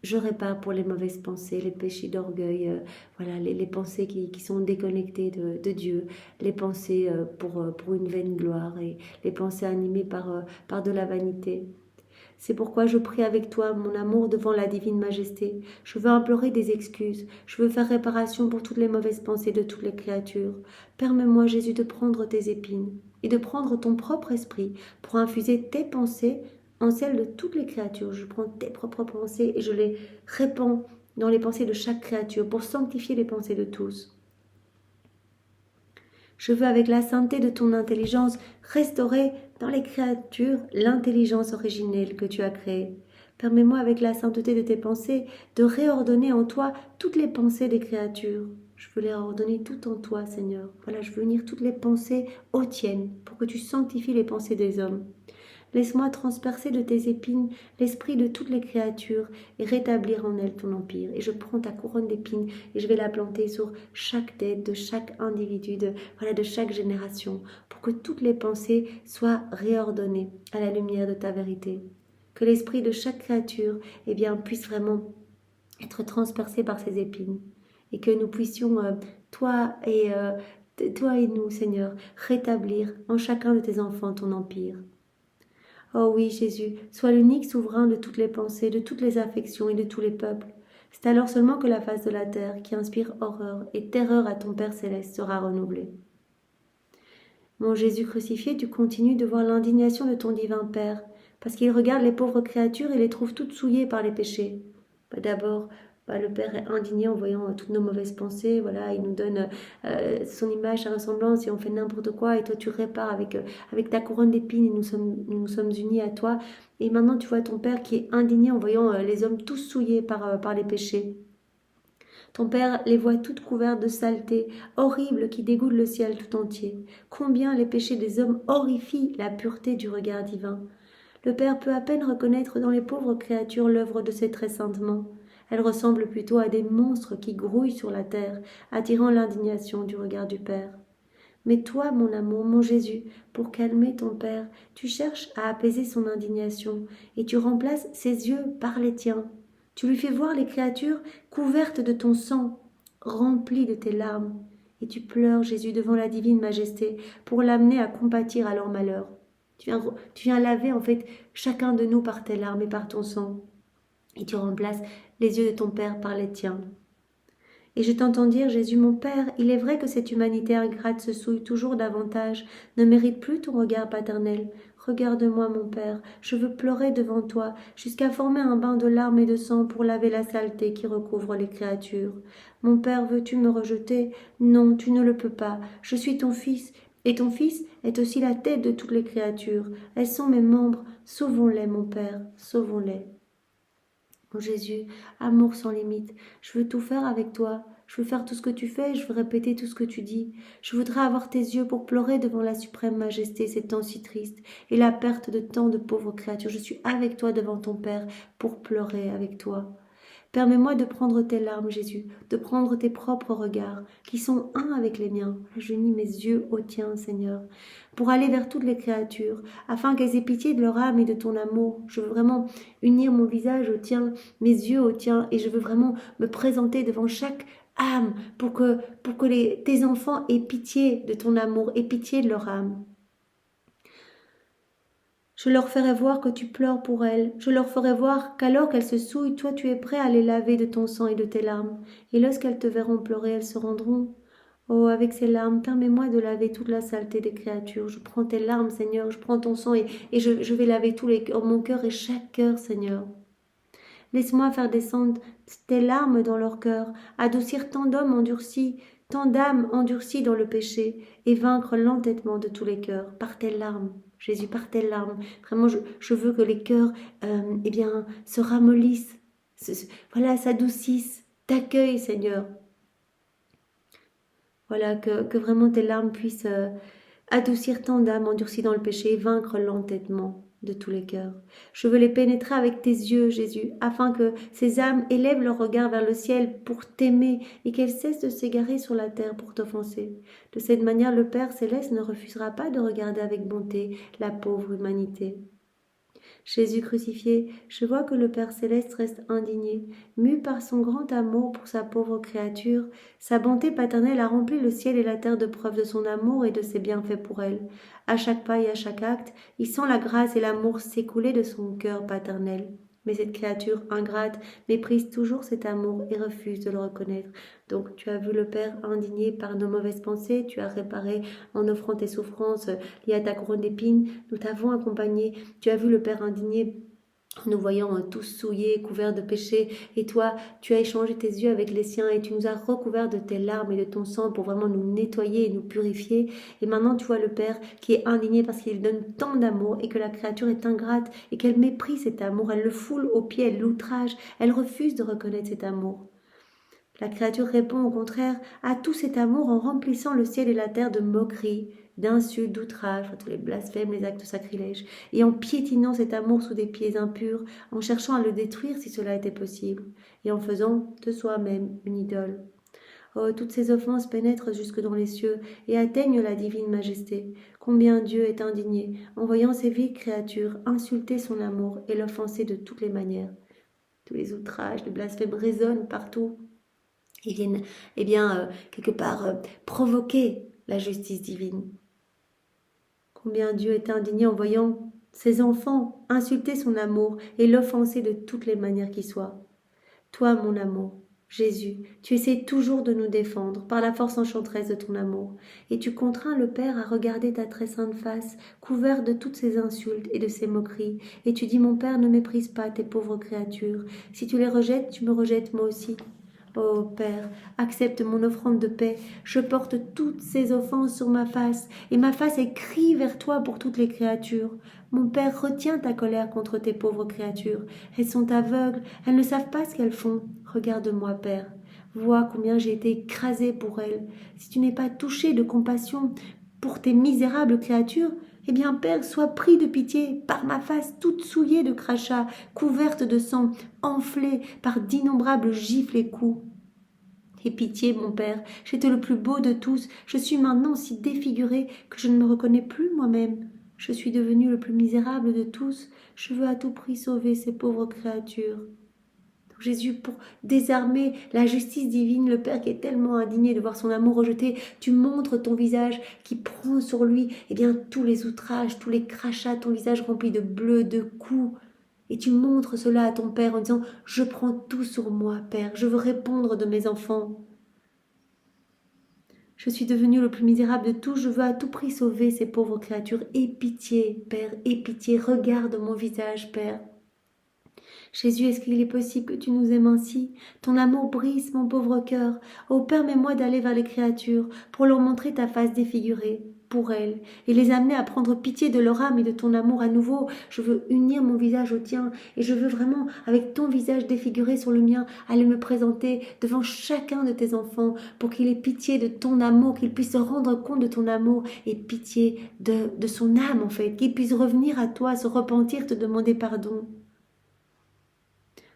Je répare pour les mauvaises pensées, les péchés d'orgueil, les pensées qui sont déconnectées de Dieu, les pensées pour une vaine gloire et les pensées animées par de la vanité. C'est pourquoi je prie avec toi, mon amour, devant la divine majesté. Je veux implorer des excuses. Je veux faire réparation pour toutes les mauvaises pensées de toutes les créatures. Permets-moi, Jésus, de prendre tes épines et de prendre ton propre esprit pour infuser tes pensées en celles de toutes les créatures. Je prends tes propres pensées et je les répands dans les pensées de chaque créature pour sanctifier les pensées de tous. Je veux, avec la sainteté de ton intelligence, restaurer dans les créatures l'intelligence originelle que tu as créée. Permets-moi, avec la sainteté de tes pensées, de réordonner en toi toutes les pensées des créatures. Je veux les réordonner toutes en toi, Seigneur. Voilà, je veux unir toutes les pensées aux tiennes, pour que tu sanctifies les pensées des hommes. Laisse-moi transpercer de tes épines l'esprit de toutes les créatures et rétablir en elles ton empire. Et je prends ta couronne d'épines et je vais la planter sur chaque tête de chaque individu, de chaque génération, pour que toutes les pensées soient réordonnées à la lumière de ta vérité. Que l'esprit de chaque créature puisse vraiment être transpercé par ces épines. Et que nous puissions, toi et nous, Seigneur, rétablir en chacun de tes enfants ton empire. Oh oui, Jésus, sois l'unique souverain de toutes les pensées, de toutes les affections et de tous les peuples. C'est alors seulement que la face de la terre, qui inspire horreur et terreur à ton Père céleste, sera renouvelée. Mon Jésus crucifié, tu continues de voir l'indignation de ton divin Père, parce qu'il regarde les pauvres créatures et les trouve toutes souillées par les péchés. D'abord, le Père est indigné en voyant toutes nos mauvaises pensées. Voilà, il nous donne son image, sa ressemblance, et on fait n'importe quoi. Et toi, tu répares avec ta couronne d'épines, et nous sommes unis à toi. Et maintenant, tu vois ton Père qui est indigné en voyant les hommes tous souillés par les péchés. Ton Père les voit toutes couvertes de saleté, horribles qui dégoûtent le ciel tout entier. Combien les péchés des hommes horrifient la pureté du regard divin. Le Père peut à peine reconnaître dans les pauvres créatures l'œuvre de ses très saintes mains. Elles ressemblent plutôt à des monstres qui grouillent sur la terre, attirant l'indignation du regard du Père. Mais toi, mon amour, mon Jésus, pour calmer ton Père, tu cherches à apaiser son indignation, et tu remplaces ses yeux par les tiens. Tu lui fais voir les créatures couvertes de ton sang, remplies de tes larmes, et tu pleures, Jésus, devant la divine majesté, pour l'amener à compatir à leur malheur. Tu viens laver en fait chacun de nous par tes larmes et par ton sang. Et tu remplaces les yeux de ton Père par les tiens. Et je t'entends dire, Jésus, mon Père, il est vrai que cette humanité ingrate se souille toujours davantage, ne mérite plus ton regard paternel. Regarde-moi, mon Père, je veux pleurer devant toi, jusqu'à former un bain de larmes et de sang pour laver la saleté qui recouvre les créatures. Mon Père, veux-tu me rejeter? Non, tu ne le peux pas. Je suis ton Fils, et ton Fils est aussi la tête de toutes les créatures. Elles sont mes membres. Sauvons-les, mon Père, sauvons-les. Oh Jésus, amour sans limite, je veux tout faire avec toi, je veux faire tout ce que tu fais, je veux répéter tout ce que tu dis. Je voudrais avoir tes yeux pour pleurer devant la suprême majesté ces temps si tristes et la perte de tant de pauvres créatures. Je suis avec toi devant ton Père pour pleurer avec toi. Permets-moi de prendre tes larmes, Jésus, de prendre tes propres regards, qui sont un avec les miens. Je unis mes yeux aux tiens, Seigneur, pour aller vers toutes les créatures, afin qu'elles aient pitié de leur âme et de ton amour. Je veux vraiment unir mon visage au tien, mes yeux au tien, et je veux vraiment me présenter devant chaque âme pour que tes enfants aient pitié de ton amour, aient pitié de leur âme. Je leur ferai voir que tu pleures pour elles. Je leur ferai voir qu'alors qu'elles se souillent, toi tu es prêt à les laver de ton sang et de tes larmes. Et lorsqu'elles te verront pleurer, elles se rendront. Oh, avec ces larmes, permets-moi de laver toute la saleté des créatures. Je prends tes larmes, Seigneur, je prends ton sang et je vais laver mon cœur et chaque cœur, Seigneur. Laisse-moi faire descendre tes larmes dans leur cœur, adoucir tant d'hommes endurcis, tant d'âmes endurcies dans le péché, et vaincre l'entêtement de tous les cœurs par tes larmes. Jésus, par tes larmes. Vraiment, je veux que les cœurs se ramollissent, s'adoucissent, t'accueillent, Seigneur. Voilà, que vraiment tes larmes puissent adoucir tant d'âmes endurcies dans le péché et vaincre l'entêtement de tous les cœurs. Je veux les pénétrer avec tes yeux, Jésus, afin que ces âmes élèvent leur regard vers le ciel pour t'aimer et qu'elles cessent de s'égarer sur la terre pour t'offenser. De cette manière, le Père céleste ne refusera pas de regarder avec bonté la pauvre humanité. Jésus crucifié, je vois que le Père céleste reste indigné, mu par son grand amour pour sa pauvre créature. Sa bonté paternelle a rempli le ciel et la terre de preuves de son amour et de ses bienfaits pour elle. À chaque pas et à chaque acte, il sent la grâce et l'amour s'écouler de son cœur paternel. Mais cette créature ingrate méprise toujours cet amour et refuse de le reconnaître. Donc tu as vu le Père indigné par nos mauvaises pensées, tu as réparé en offrant tes souffrances liées à ta couronne d'épines, nous t'avons accompagné, tu as vu le Père indigné en nous voyant tous souillés, couverts de péché, et toi, tu as échangé tes yeux avec les siens et tu nous as recouverts de tes larmes et de ton sang pour vraiment nous nettoyer et nous purifier. Et maintenant, tu vois le Père qui est indigné parce qu'il donne tant d'amour et que la créature est ingrate et qu'elle méprise cet amour, elle le foule aux pieds, elle l'outrage, elle refuse de reconnaître cet amour. La créature répond au contraire à tout cet amour en remplissant le ciel et la terre de moqueries, d'insultes, d'outrages, tous les blasphèmes, les actes sacrilèges, et en piétinant cet amour sous des pieds impurs, en cherchant à le détruire si cela était possible, et en faisant de soi-même une idole. Oh, toutes ces offenses pénètrent jusque dans les cieux et atteignent la divine majesté. Combien Dieu est indigné en voyant ces viles créatures insulter son amour et l'offenser de toutes les manières. Tous les outrages, les blasphèmes résonnent partout. Ils viennent, quelque part, provoquer la justice divine. Combien Dieu est indigné en voyant ses enfants insulter son amour et l'offenser de toutes les manières qui soient. Toi, mon amour, Jésus, tu essaies toujours de nous défendre par la force enchanteresse de ton amour, et tu contrains le Père à regarder ta très sainte face, couvert de toutes ces insultes et de ces moqueries, et tu dis, mon Père, ne méprise pas tes pauvres créatures, si tu les rejettes, tu me rejettes moi aussi. Ô Père, accepte mon offrande de paix. Je porte toutes ces offenses sur ma face, et ma face est crie vers toi pour toutes les créatures. Mon Père, retiens ta colère contre tes pauvres créatures. Elles sont aveugles, elles ne savent pas ce qu'elles font. Regarde-moi, Père. Vois combien j'ai été écrasée pour elles. Si tu n'es pas touché de compassion pour tes misérables créatures, eh bien, Père, sois pris de pitié par ma face toute souillée de crachats, couverte de sang, enflée par d'innombrables gifles et coups. Aie pitié, mon Père, j'étais le plus beau de tous, je suis maintenant si défigurée que je ne me reconnais plus moi-même. Je suis devenu le plus misérable de tous, je veux à tout prix sauver ces pauvres créatures. Jésus, pour désarmer la justice divine, le Père qui est tellement indigné de voir son amour rejeté, tu montres ton visage qui prend sur lui tous les outrages, tous les crachats, ton visage rempli de bleu, de coups. Et tu montres cela à ton Père en disant « Je prends tout sur moi, Père, je veux répondre de mes enfants. Je suis devenu le plus misérable de tous, je veux à tout prix sauver ces pauvres créatures. Aie pitié, Père, aie pitié, regarde mon visage, Père. » Jésus, est-ce qu'il est possible que tu nous aimes ainsi? Ton amour brise mon pauvre cœur. Oh, permets-moi d'aller vers les créatures pour leur montrer ta face défigurée pour elles et les amener à prendre pitié de leur âme et de ton amour à nouveau. Je veux unir mon visage au tien et je veux vraiment, avec ton visage défiguré sur le mien, aller me présenter devant chacun de tes enfants pour qu'il ait pitié de ton amour, qu'il puisse se rendre compte de ton amour et pitié de son âme en fait, qu'il puisse revenir à toi, se repentir, te demander pardon.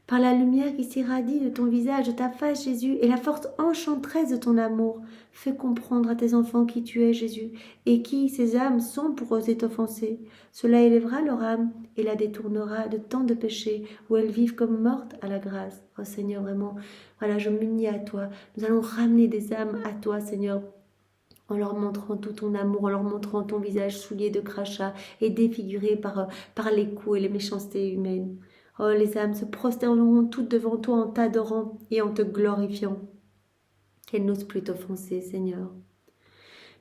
Par la lumière qui s'irradie de ton visage, de ta face, Jésus, et la force enchanteresse de ton amour, fais comprendre à tes enfants qui tu es, Jésus, et qui ces âmes sont pour oser t'offenser. Cela élèvera leur âme et la détournera de tant de péchés où elles vivent comme mortes à la grâce. Oh Seigneur, vraiment, voilà, je m'unis à toi. Nous allons ramener des âmes à toi, Seigneur, en leur montrant tout ton amour, en leur montrant ton visage souillé de crachats et défiguré par les coups et les méchancetés humaines. Oh, les âmes se prosterneront toutes devant toi en t'adorant et en te glorifiant. Qu'elles n'osent plus t'offenser, Seigneur.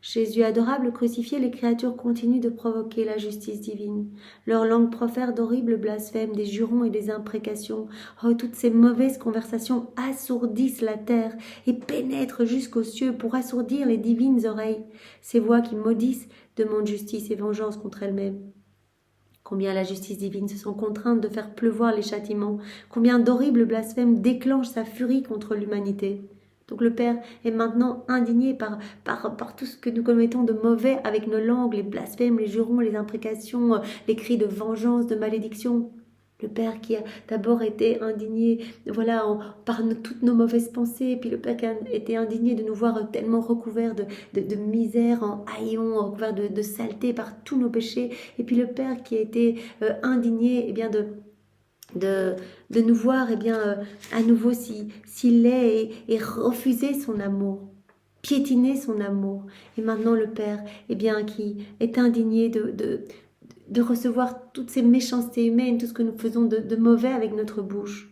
Jésus adorable crucifié, les créatures continuent de provoquer la justice divine. Leur langue profère d'horribles blasphèmes, des jurons et des imprécations. Oh, toutes ces mauvaises conversations assourdissent la terre et pénètrent jusqu'aux cieux pour assourdir les divines oreilles. Ces voix qui maudissent demandent justice et vengeance contre elles-mêmes. Combien la justice divine se sent contrainte de faire pleuvoir les châtiments, combien d'horribles blasphèmes déclenchent sa furie contre l'humanité. Donc le Père est maintenant indigné par tout ce que nous commettons de mauvais avec nos langues, les blasphèmes, les jurons, les imprécations, les cris de vengeance, de malédiction. Le Père qui a d'abord été indigné, voilà, toutes nos mauvaises pensées, et puis le Père qui a été indigné de nous voir tellement recouverts de misère, en haillons, recouverts de saleté par tous nos péchés, et puis le Père qui a été indigné, eh bien de nous voir à nouveau si laid et refuser son amour, piétiner son amour. Et maintenant le Père qui est indigné de recevoir toutes ces méchancetés humaines, tout ce que nous faisons de mauvais avec notre bouche.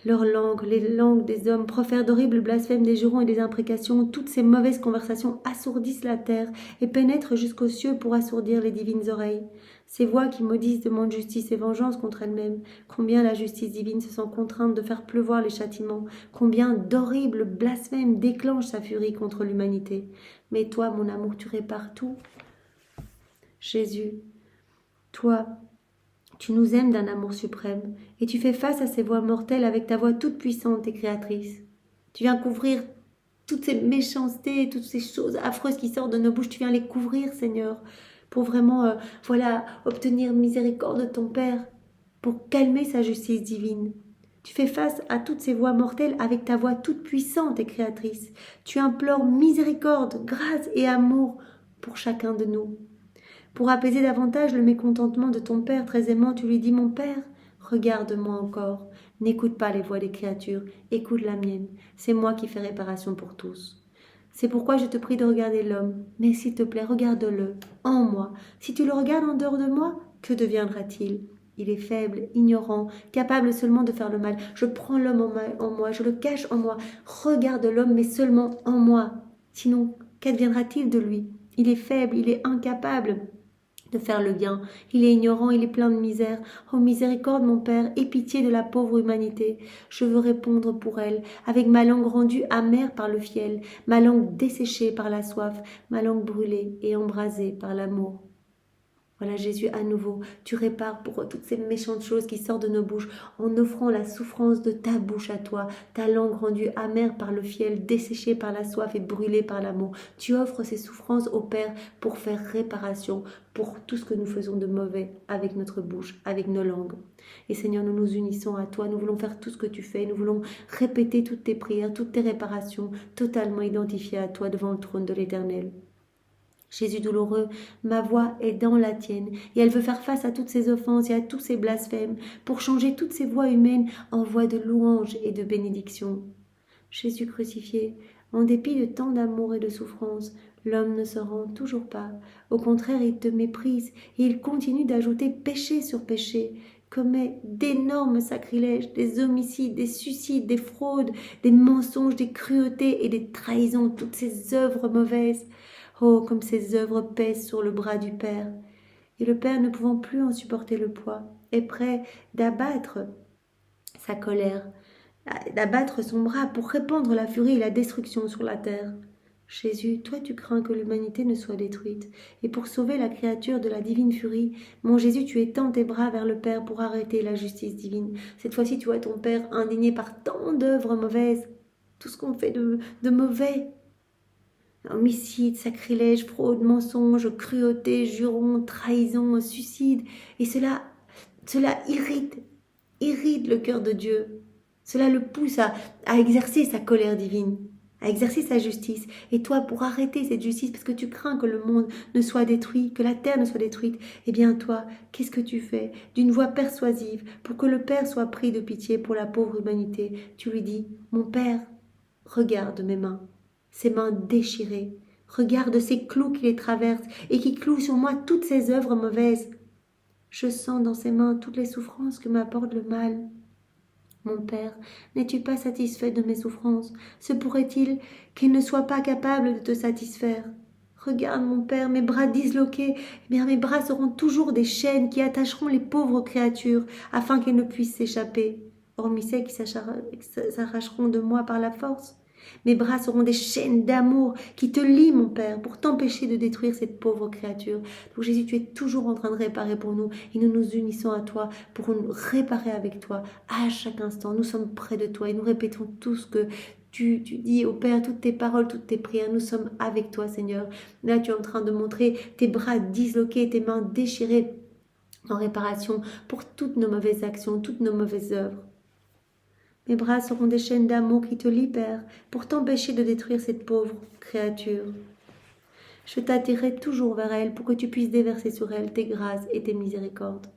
Leurs langues, les langues des hommes, profèrent d'horribles blasphèmes, des jurons et des imprécations. Toutes ces mauvaises conversations assourdissent la terre et pénètrent jusqu'aux cieux pour assourdir les divines oreilles. Ces voix qui maudissent demandent justice et vengeance contre elles-mêmes. Combien la justice divine se sent contrainte de faire pleuvoir les châtiments. Combien d'horribles blasphèmes déclenchent sa furie contre l'humanité. Mais toi, mon amour, tu répares tout. Jésus, toi, tu nous aimes d'un amour suprême, et tu fais face à ces voix mortelles avec ta voix toute puissante et créatrice. Tu viens couvrir toutes ces méchancetés, toutes ces choses affreuses qui sortent de nos bouches, tu viens les couvrir, Seigneur, pour vraiment, obtenir miséricorde de ton Père, pour calmer sa justice divine. Tu fais face à toutes ces voix mortelles avec ta voix toute puissante et créatrice. Tu implores miséricorde, grâce et amour pour chacun de nous. Pour apaiser davantage le mécontentement de ton Père très aimant, tu lui dis « Mon Père, regarde-moi encore. N'écoute pas les voix des créatures, écoute la mienne. C'est moi qui fais réparation pour tous. C'est pourquoi je te prie de regarder l'homme. Mais s'il te plaît, regarde-le, en moi. Si tu le regardes en dehors de moi, que deviendra-t-il ? Il est faible, ignorant, capable seulement de faire le mal. Je prends l'homme en moi, je le cache en moi. Regarde l'homme, mais seulement en moi. Sinon, qu'adviendra-t-il de lui ? Il est faible, il est incapable de faire le bien. Il est ignorant, il est plein de misère. Oh miséricorde, mon Père, aie pitié de la pauvre humanité. Je veux répondre pour elle, avec ma langue rendue amère par le fiel, ma langue desséchée par la soif, ma langue brûlée et embrasée par l'amour. Voilà Jésus, à nouveau, tu répares pour toutes ces méchantes choses qui sortent de nos bouches en offrant la souffrance de ta bouche à toi, ta langue rendue amère par le fiel, desséchée par la soif et brûlée par l'amour. Tu offres ces souffrances au Père pour faire réparation pour tout ce que nous faisons de mauvais avec notre bouche, avec nos langues. Et Seigneur, nous nous unissons à toi, nous voulons faire tout ce que tu fais, nous voulons répéter toutes tes prières, toutes tes réparations, totalement identifiées à toi devant le trône de l'Éternel. Jésus douloureux, ma voix est dans la tienne, et elle veut faire face à toutes ces offenses et à tous ces blasphèmes, pour changer toutes ces voix humaines en voix de louange et de bénédiction. Jésus crucifié, en dépit de tant d'amour et de souffrance, l'homme ne se rend toujours pas. Au contraire, il te méprise, et il continue d'ajouter péché sur péché, commet d'énormes sacrilèges, des homicides, des suicides, des fraudes, des mensonges, des cruautés et des trahisons, toutes ces œuvres mauvaises. Oh, comme ces œuvres pèsent sur le bras du Père. Et le Père, ne pouvant plus en supporter le poids, est prêt d'abattre sa colère, d'abattre son bras pour répandre la furie et la destruction sur la terre. Jésus, toi tu crains que l'humanité ne soit détruite, et pour sauver la créature de la divine furie, mon Jésus, tu étends tes bras vers le Père pour arrêter la justice divine. Cette fois-ci, tu vois ton Père indigné par tant d'œuvres mauvaises, tout ce qu'on fait de mauvais. Homicide, sacrilège, fraude, mensonge, cruauté, juron, trahison, suicide. Et cela irrite le cœur de Dieu. Cela le pousse à exercer sa colère divine, à exercer sa justice. Et toi, pour arrêter cette justice, parce que tu crains que le monde ne soit détruit, que la terre ne soit détruite, eh bien toi, qu'est-ce que tu fais ? D'une voix persuasive, pour que le Père soit pris de pitié pour la pauvre humanité, tu lui dis, mon Père, regarde mes mains. Ses mains déchirées. Regarde ces clous qui les traversent et qui clouent sur moi toutes ces œuvres mauvaises. Je sens dans ses mains toutes les souffrances que m'apporte le mal. Mon Père, n'es-tu pas satisfait de mes souffrances ? Se pourrait-il qu'elles ne soient pas capables de te satisfaire ? Regarde, mon Père, mes bras disloqués. Eh bien, mes bras seront toujours des chaînes qui attacheront les pauvres créatures afin qu'elles ne puissent s'échapper, hormis celles qui s'arracheront de moi par la force. Mes bras seront des chaînes d'amour qui te lient, mon Père, pour t'empêcher de détruire cette pauvre créature. Donc Jésus, tu es toujours en train de réparer pour nous et nous nous unissons à toi pour nous réparer avec toi à chaque instant. Nous sommes près de toi et nous répétons tout ce que tu dis au Père, toutes tes paroles, toutes tes prières. Nous sommes avec toi, Seigneur. Là, tu es en train de montrer tes bras disloqués, tes mains déchirées en réparation pour toutes nos mauvaises actions, toutes nos mauvaises œuvres. Mes bras seront des chaînes d'amour qui te libèrent pour t'empêcher de détruire cette pauvre créature. Je t'attirerai toujours vers elle pour que tu puisses déverser sur elle tes grâces et tes miséricordes.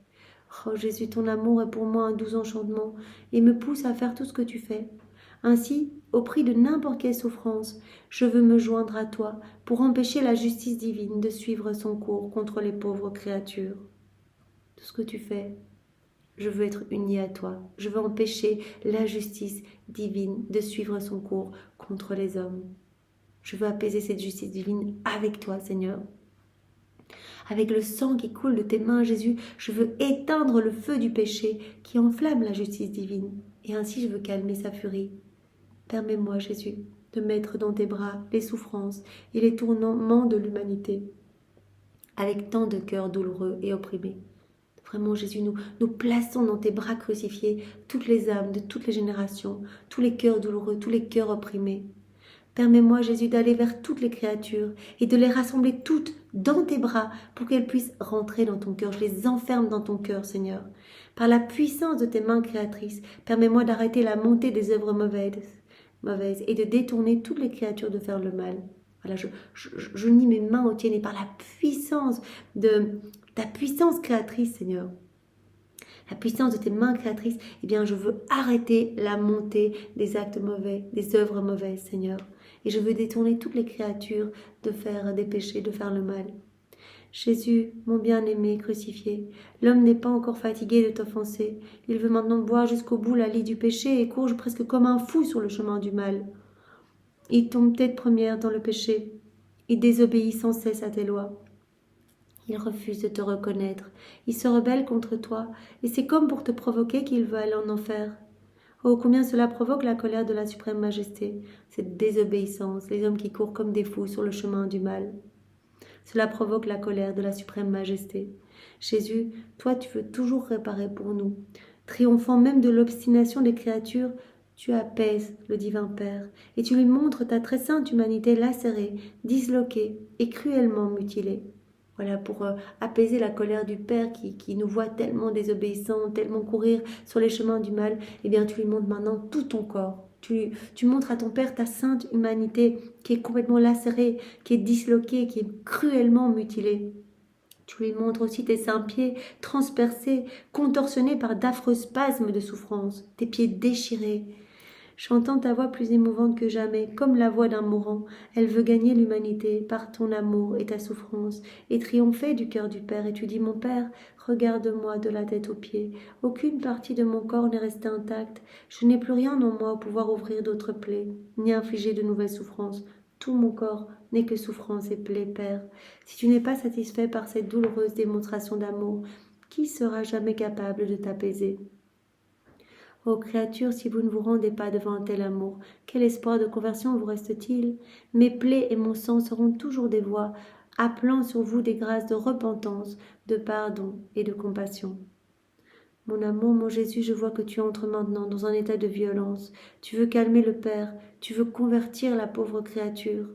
Oh Jésus, ton amour est pour moi un doux enchantement et me pousse à faire tout ce que tu fais. Ainsi, au prix de n'importe quelle souffrance, je veux me joindre à toi pour empêcher la justice divine de suivre son cours contre les pauvres créatures. Tout ce que tu fais, je veux être unie à toi. Je veux empêcher la justice divine de suivre son cours contre les hommes. Je veux apaiser cette justice divine avec toi, Seigneur. Avec le sang qui coule de tes mains, Jésus, je veux éteindre le feu du péché qui enflamme la justice divine. Et ainsi, je veux calmer sa furie. Permets-moi, Jésus, de mettre dans tes bras les souffrances et les tourments de l'humanité, avec tant de cœurs douloureux et opprimés. Vraiment, Jésus, nous plaçons dans tes bras crucifiés toutes les âmes de toutes les générations, tous les cœurs douloureux, tous les cœurs opprimés. Permets-moi, Jésus, d'aller vers toutes les créatures et de les rassembler toutes dans tes bras pour qu'elles puissent rentrer dans ton cœur. Je les enferme dans ton cœur, Seigneur. Par la puissance de tes mains créatrices, permets-moi d'arrêter la montée des œuvres mauvaises et de détourner toutes les créatures de faire le mal. Voilà, je unis mes mains aux tiennes et par la puissance de ta puissance créatrice, Seigneur, la puissance de tes mains créatrices, eh bien, je veux arrêter la montée des actes mauvais, des œuvres mauvaises, Seigneur. Et je veux détourner toutes les créatures de faire des péchés, de faire le mal. Jésus, mon bien-aimé crucifié, l'homme n'est pas encore fatigué de t'offenser. Il veut maintenant boire jusqu'au bout la lie du péché et court presque comme un fou sur le chemin du mal. Il tombe tête première dans le péché. Il désobéit sans cesse à tes lois. Il refuse de te reconnaître. Il se rebelle contre toi, et c'est comme pour te provoquer qu'il veut aller en enfer. Oh, combien cela provoque la colère de la suprême majesté, cette désobéissance, les hommes qui courent comme des fous sur le chemin du mal. Cela provoque la colère de la suprême majesté. Jésus, toi tu veux toujours réparer pour nous. Triomphant même de l'obstination des créatures, tu apaises le divin Père, et tu lui montres ta très sainte humanité lacérée, disloquée et cruellement mutilée. Voilà, pour apaiser la colère du Père qui nous voit tellement désobéissants, tellement courir sur les chemins du mal, eh bien tu lui montres maintenant tout ton corps. Tu montres à ton Père ta sainte humanité qui est complètement lacérée, qui est disloquée, qui est cruellement mutilée. Tu lui montres aussi tes saints pieds transpercés, contorsionnés par d'affreux spasmes de souffrance, tes pieds déchirés. J'entends ta voix plus émouvante que jamais, comme la voix d'un mourant. Elle veut gagner l'humanité par ton amour et ta souffrance, et triompher du cœur du Père. Et tu dis, mon Père, regarde-moi de la tête aux pieds. Aucune partie de mon corps n'est restée intacte. Je n'ai plus rien en moi pour pouvoir ouvrir d'autres plaies, ni infliger de nouvelles souffrances. Tout mon corps n'est que souffrance et plaie, Père. Si tu n'es pas satisfait par cette douloureuse démonstration d'amour, qui sera jamais capable de t'apaiser ? Ô créatures, si vous ne vous rendez pas devant un tel amour, quel espoir de conversion vous reste-t-il? Mes plaies et mon sang seront toujours des voix, appelant sur vous des grâces de repentance, de pardon et de compassion. Mon amour, mon Jésus, je vois que tu entres maintenant dans un état de violence. Tu veux calmer le Père, tu veux convertir la pauvre créature.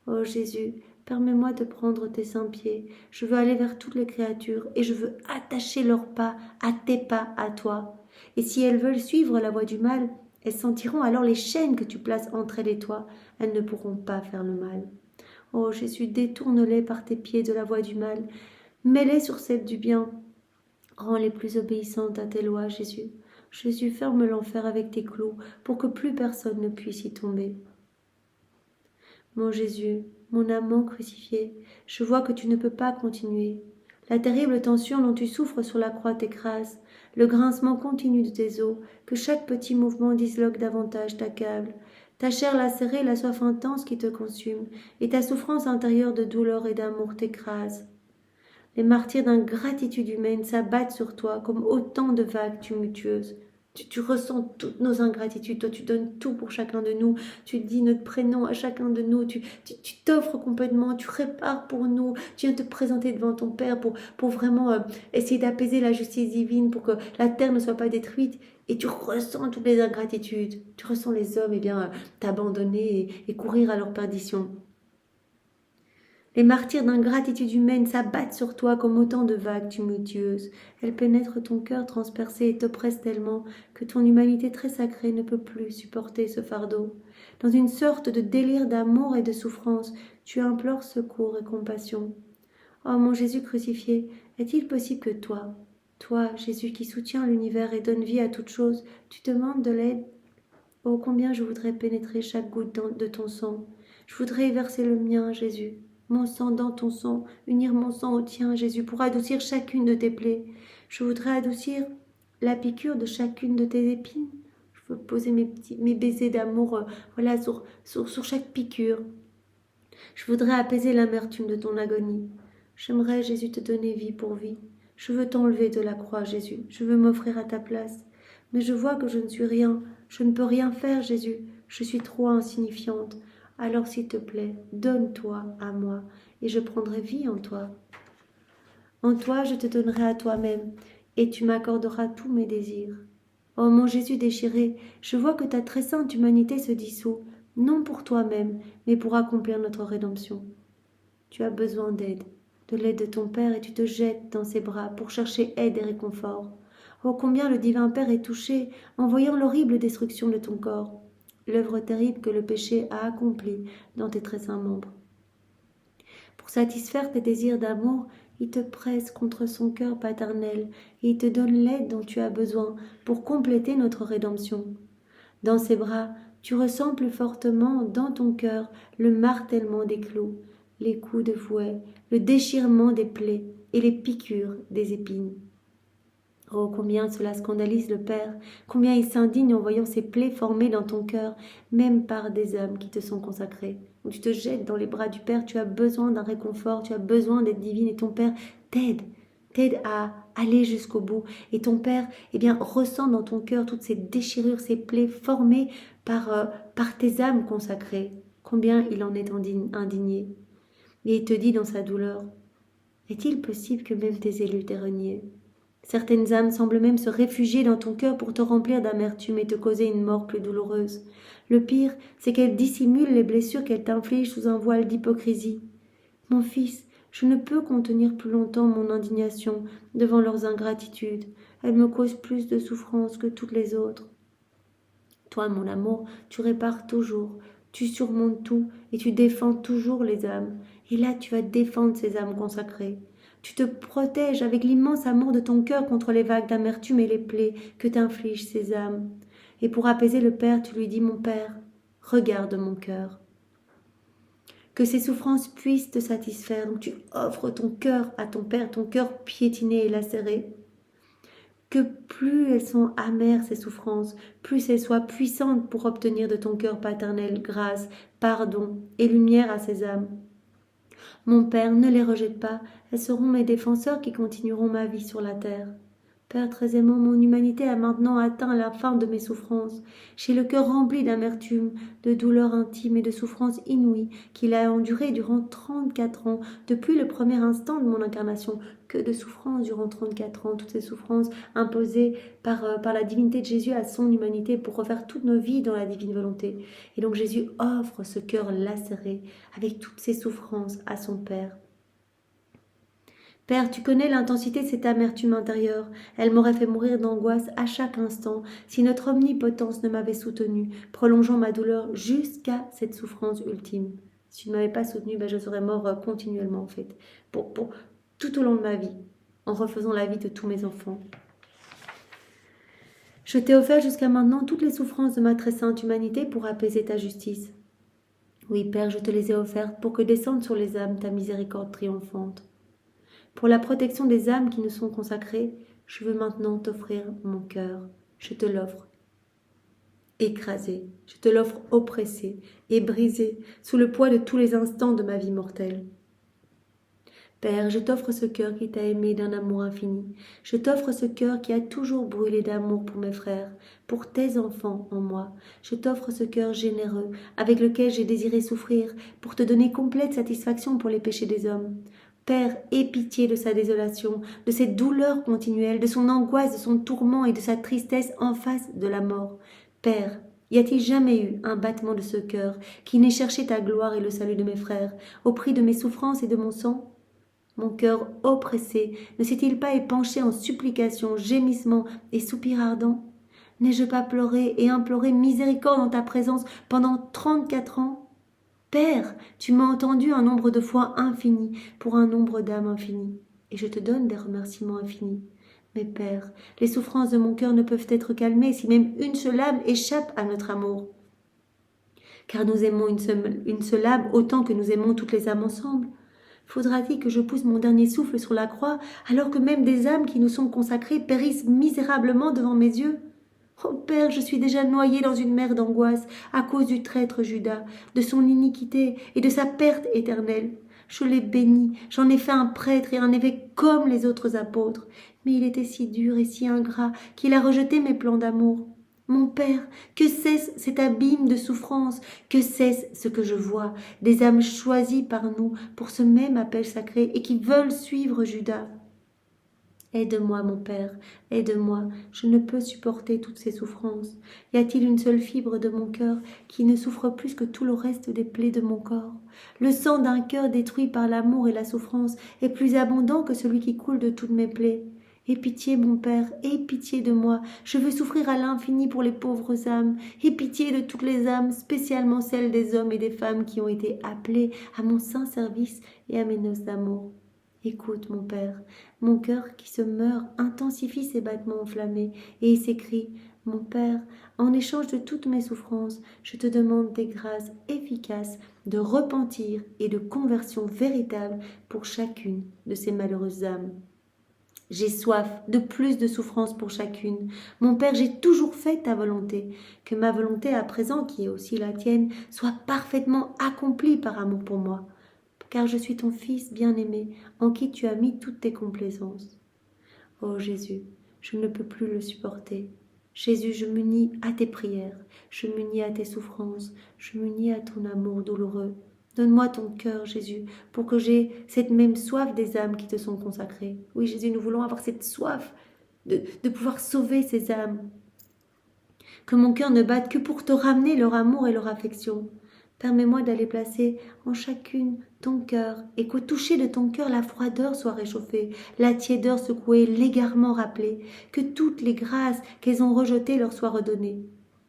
Ô Jésus, permets-moi de prendre tes saints pieds. Je veux aller vers toutes les créatures et je veux attacher leurs pas à tes pas, à toi. Et si elles veulent suivre la voie du mal, elles sentiront alors les chaînes que tu places entre elles et toi. Elles ne pourront pas faire le mal. Ô Jésus, détourne-les par tes pieds de la voie du mal. Mets-les sur celle du bien. Rends-les plus obéissantes à tes lois, Jésus. Jésus, ferme l'enfer avec tes clous pour que plus personne ne puisse y tomber. Mon Jésus, mon amant crucifié, je vois que tu ne peux pas continuer. La terrible tension dont tu souffres sur la croix t'écrase, le grincement continu de tes os, que chaque petit mouvement disloque davantage t'accable. Ta chair lacérée, la soif intense qui te consume, et ta souffrance intérieure de douleur et d'amour t'écrase. Les martyrs d'ingratitude humaine s'abattent sur toi comme autant de vagues tumultueuses. Tu ressens toutes nos ingratitudes. Toi, tu donnes tout pour chacun de nous. Tu dis notre prénom à chacun de nous. Tu t'offres complètement. Tu répares pour nous. Tu viens te présenter devant ton Père pour vraiment essayer d'apaiser la justice divine, pour que la terre ne soit pas détruite. Et tu ressens toutes les ingratitudes. Tu ressens les hommes t'abandonner et courir à leur perdition. Les martyrs d'ingratitude humaine s'abattent sur toi comme autant de vagues tumultueuses. Elles pénètrent ton cœur transpercé et t'oppressent tellement que ton humanité très sacrée ne peut plus supporter ce fardeau. Dans une sorte de délire d'amour et de souffrance, tu implores secours et compassion. Oh mon Jésus crucifié, est-il possible que toi, Jésus qui soutiens l'univers et donne vie à toute chose, tu demandes de l'aide? Oh combien je voudrais pénétrer chaque goutte de ton sang. Je voudrais y verser le mien, Jésus. Mon sang dans ton sang, unir mon sang au tien, Jésus, pour adoucir chacune de tes plaies. Je voudrais adoucir la piqûre de chacune de tes épines. Je veux poser mes baisers d'amour sur chaque piqûre. Je voudrais apaiser l'amertume de ton agonie. J'aimerais, Jésus, te donner vie pour vie. Je veux t'enlever de la croix, Jésus. Je veux m'offrir à ta place. Mais je vois que je ne suis rien. Je ne peux rien faire, Jésus. Je suis trop insignifiante. Alors, s'il te plaît, donne-toi à moi, et je prendrai vie en toi. En toi, je te donnerai à toi-même, et tu m'accorderas tous mes désirs. Oh mon Jésus déchiré, je vois que ta très sainte humanité se dissout, non pour toi-même, mais pour accomplir notre rédemption. Tu as besoin d'aide, de l'aide de ton Père, et tu te jettes dans ses bras pour chercher aide et réconfort. Oh combien le divin Père est touché en voyant l'horrible destruction de ton corps, l'œuvre terrible que le péché a accomplie dans tes très saints membres. Pour satisfaire tes désirs d'amour, il te presse contre son cœur paternel et il te donne l'aide dont tu as besoin pour compléter notre rédemption. Dans ses bras, tu ressens plus fortement dans ton cœur le martèlement des clous, les coups de fouet, le déchirement des plaies et les piqûres des épines. Oh, combien cela scandalise le Père, combien il s'indigne en voyant ces plaies formées dans ton cœur, même par des âmes qui te sont consacrées. Où tu te jettes dans les bras du Père, tu as besoin d'un réconfort, tu as besoin d'être divine, et ton Père t'aide à aller jusqu'au bout. Et ton Père, ressent dans ton cœur toutes ces déchirures, ces plaies formées par tes âmes consacrées. Combien il en est indigné. Et il te dit dans sa douleur, est-il possible que même tes élus t'aient renié ? Certaines âmes semblent même se réfugier dans ton cœur pour te remplir d'amertume et te causer une mort plus douloureuse. Le pire, c'est qu'elles dissimulent les blessures qu'elles t'infligent sous un voile d'hypocrisie. Mon fils, je ne peux contenir plus longtemps mon indignation devant leurs ingratitudes. Elles me causent plus de souffrance que toutes les autres. Toi, mon amour, tu répares toujours, tu surmontes tout et tu défends toujours les âmes. Et là, tu vas défendre ces âmes consacrées. Tu te protèges avec l'immense amour de ton cœur contre les vagues d'amertume et les plaies que t'infligent ces âmes. Et pour apaiser le Père, tu lui dis, mon Père, regarde mon cœur. Que ces souffrances puissent te satisfaire. Donc tu offres ton cœur à ton Père, ton cœur piétiné et lacéré. Que plus elles sont amères, ces souffrances, plus elles soient puissantes pour obtenir de ton cœur paternel grâce, pardon et lumière à ces âmes. Mon Père, ne les rejette pas, elles seront mes défenseurs qui continueront ma vie sur la terre. Père très aimant, mon humanité a maintenant atteint la fin de mes souffrances. J'ai le cœur rempli d'amertume, de douleurs intimes et de souffrances inouïes qu'il a endurées durant 34 ans, depuis le premier instant de mon incarnation. Que de souffrances durant 34 ans, toutes ces souffrances imposées par la divinité de Jésus à son humanité pour refaire toutes nos vies dans la divine volonté. Et donc Jésus offre ce cœur lacéré avec toutes ces souffrances à son Père. Père, tu connais l'intensité de cette amertume intérieure. Elle m'aurait fait mourir d'angoisse à chaque instant si notre omnipotence ne m'avait soutenue, prolongeant ma douleur jusqu'à cette souffrance ultime. Si tu ne m'avais pas soutenue, je serais mort continuellement en fait, pour tout au long de ma vie, en refaisant la vie de tous mes enfants. Je t'ai offert jusqu'à maintenant toutes les souffrances de ma très sainte humanité pour apaiser ta justice. Oui, Père, je te les ai offertes pour que descende sur les âmes ta miséricorde triomphante. Pour la protection des âmes qui nous sont consacrées, je veux maintenant t'offrir mon cœur. Je te l'offre écrasé, je te l'offre oppressé et brisé sous le poids de tous les instants de ma vie mortelle. Père, je t'offre ce cœur qui t'a aimé d'un amour infini. Je t'offre ce cœur qui a toujours brûlé d'amour pour mes frères, pour tes enfants en moi. Je t'offre ce cœur généreux, avec lequel j'ai désiré souffrir, pour te donner complète satisfaction pour les péchés des hommes. Père, aie pitié de sa désolation, de cette douleur continuelle, de son angoisse, de son tourment et de sa tristesse en face de la mort. Père, y a-t-il jamais eu un battement de ce cœur qui n'ait cherché ta gloire et le salut de mes frères, au prix de mes souffrances et de mon sang? Mon cœur oppressé ne s'est-il pas épanché en supplications, gémissements et soupirs ardents? N'ai-je pas pleuré et imploré miséricorde en ta présence pendant 34 ans? Père, tu m'as entendu un nombre de fois infini pour un nombre d'âmes infini, et je te donne des remerciements infinis. Mais Père, les souffrances de mon cœur ne peuvent être calmées si même une seule âme échappe à notre amour. Car nous aimons une seule âme autant que nous aimons toutes les âmes ensemble. Faudra-t-il que je pousse mon dernier souffle sur la croix, alors que même des âmes qui nous sont consacrées périssent misérablement devant mes yeux? Oh Père, je suis déjà noyée dans une mer d'angoisse à cause du traître Judas, de son iniquité et de sa perte éternelle. Je l'ai béni, j'en ai fait un prêtre et un évêque comme les autres apôtres, mais il était si dur et si ingrat qu'il a rejeté mes plans d'amour. Mon Père, que cesse cet abîme de souffrance, que cesse ce que je vois, des âmes choisies par nous pour ce même appel sacré et qui veulent suivre Judas. Aide-moi, mon Père, aide-moi, je ne peux supporter toutes ces souffrances. Y a-t-il une seule fibre de mon cœur qui ne souffre plus que tout le reste des plaies de mon corps? Le sang d'un cœur détruit par l'amour et la souffrance est plus abondant que celui qui coule de toutes mes plaies. Aie pitié, mon Père, aie pitié de moi. Je veux souffrir à l'infini pour les pauvres âmes. Aie pitié de toutes les âmes, spécialement celles des hommes et des femmes qui ont été appelés à mon saint service et à mes noces d'amour. Écoute, mon Père, mon cœur qui se meurt intensifie ses battements enflammés et s'écrie: Mon Père, en échange de toutes mes souffrances, je te demande des grâces efficaces de repentir et de conversion véritable pour chacune de ces malheureuses âmes. J'ai soif de plus de souffrance pour chacune. Mon Père, j'ai toujours fait ta volonté. Que ma volonté à présent, qui est aussi la tienne, soit parfaitement accomplie par amour pour moi. Car je suis ton Fils bien-aimé, en qui tu as mis toutes tes complaisances. Ô Jésus, je ne peux plus le supporter. Jésus, je m'unis à tes prières, je m'unis à tes souffrances, je m'unis à ton amour douloureux. Donne-moi ton cœur, Jésus, pour que j'aie cette même soif des âmes qui te sont consacrées. Oui, Jésus, nous voulons avoir cette soif de pouvoir sauver ces âmes. Que mon cœur ne batte que pour te ramener leur amour et leur affection. Permets-moi d'aller placer en chacune ton cœur et qu'au toucher de ton cœur la froideur soit réchauffée, la tiédeur secouée, l'égarement rappelé, que toutes les grâces qu'elles ont rejetées leur soient redonnées.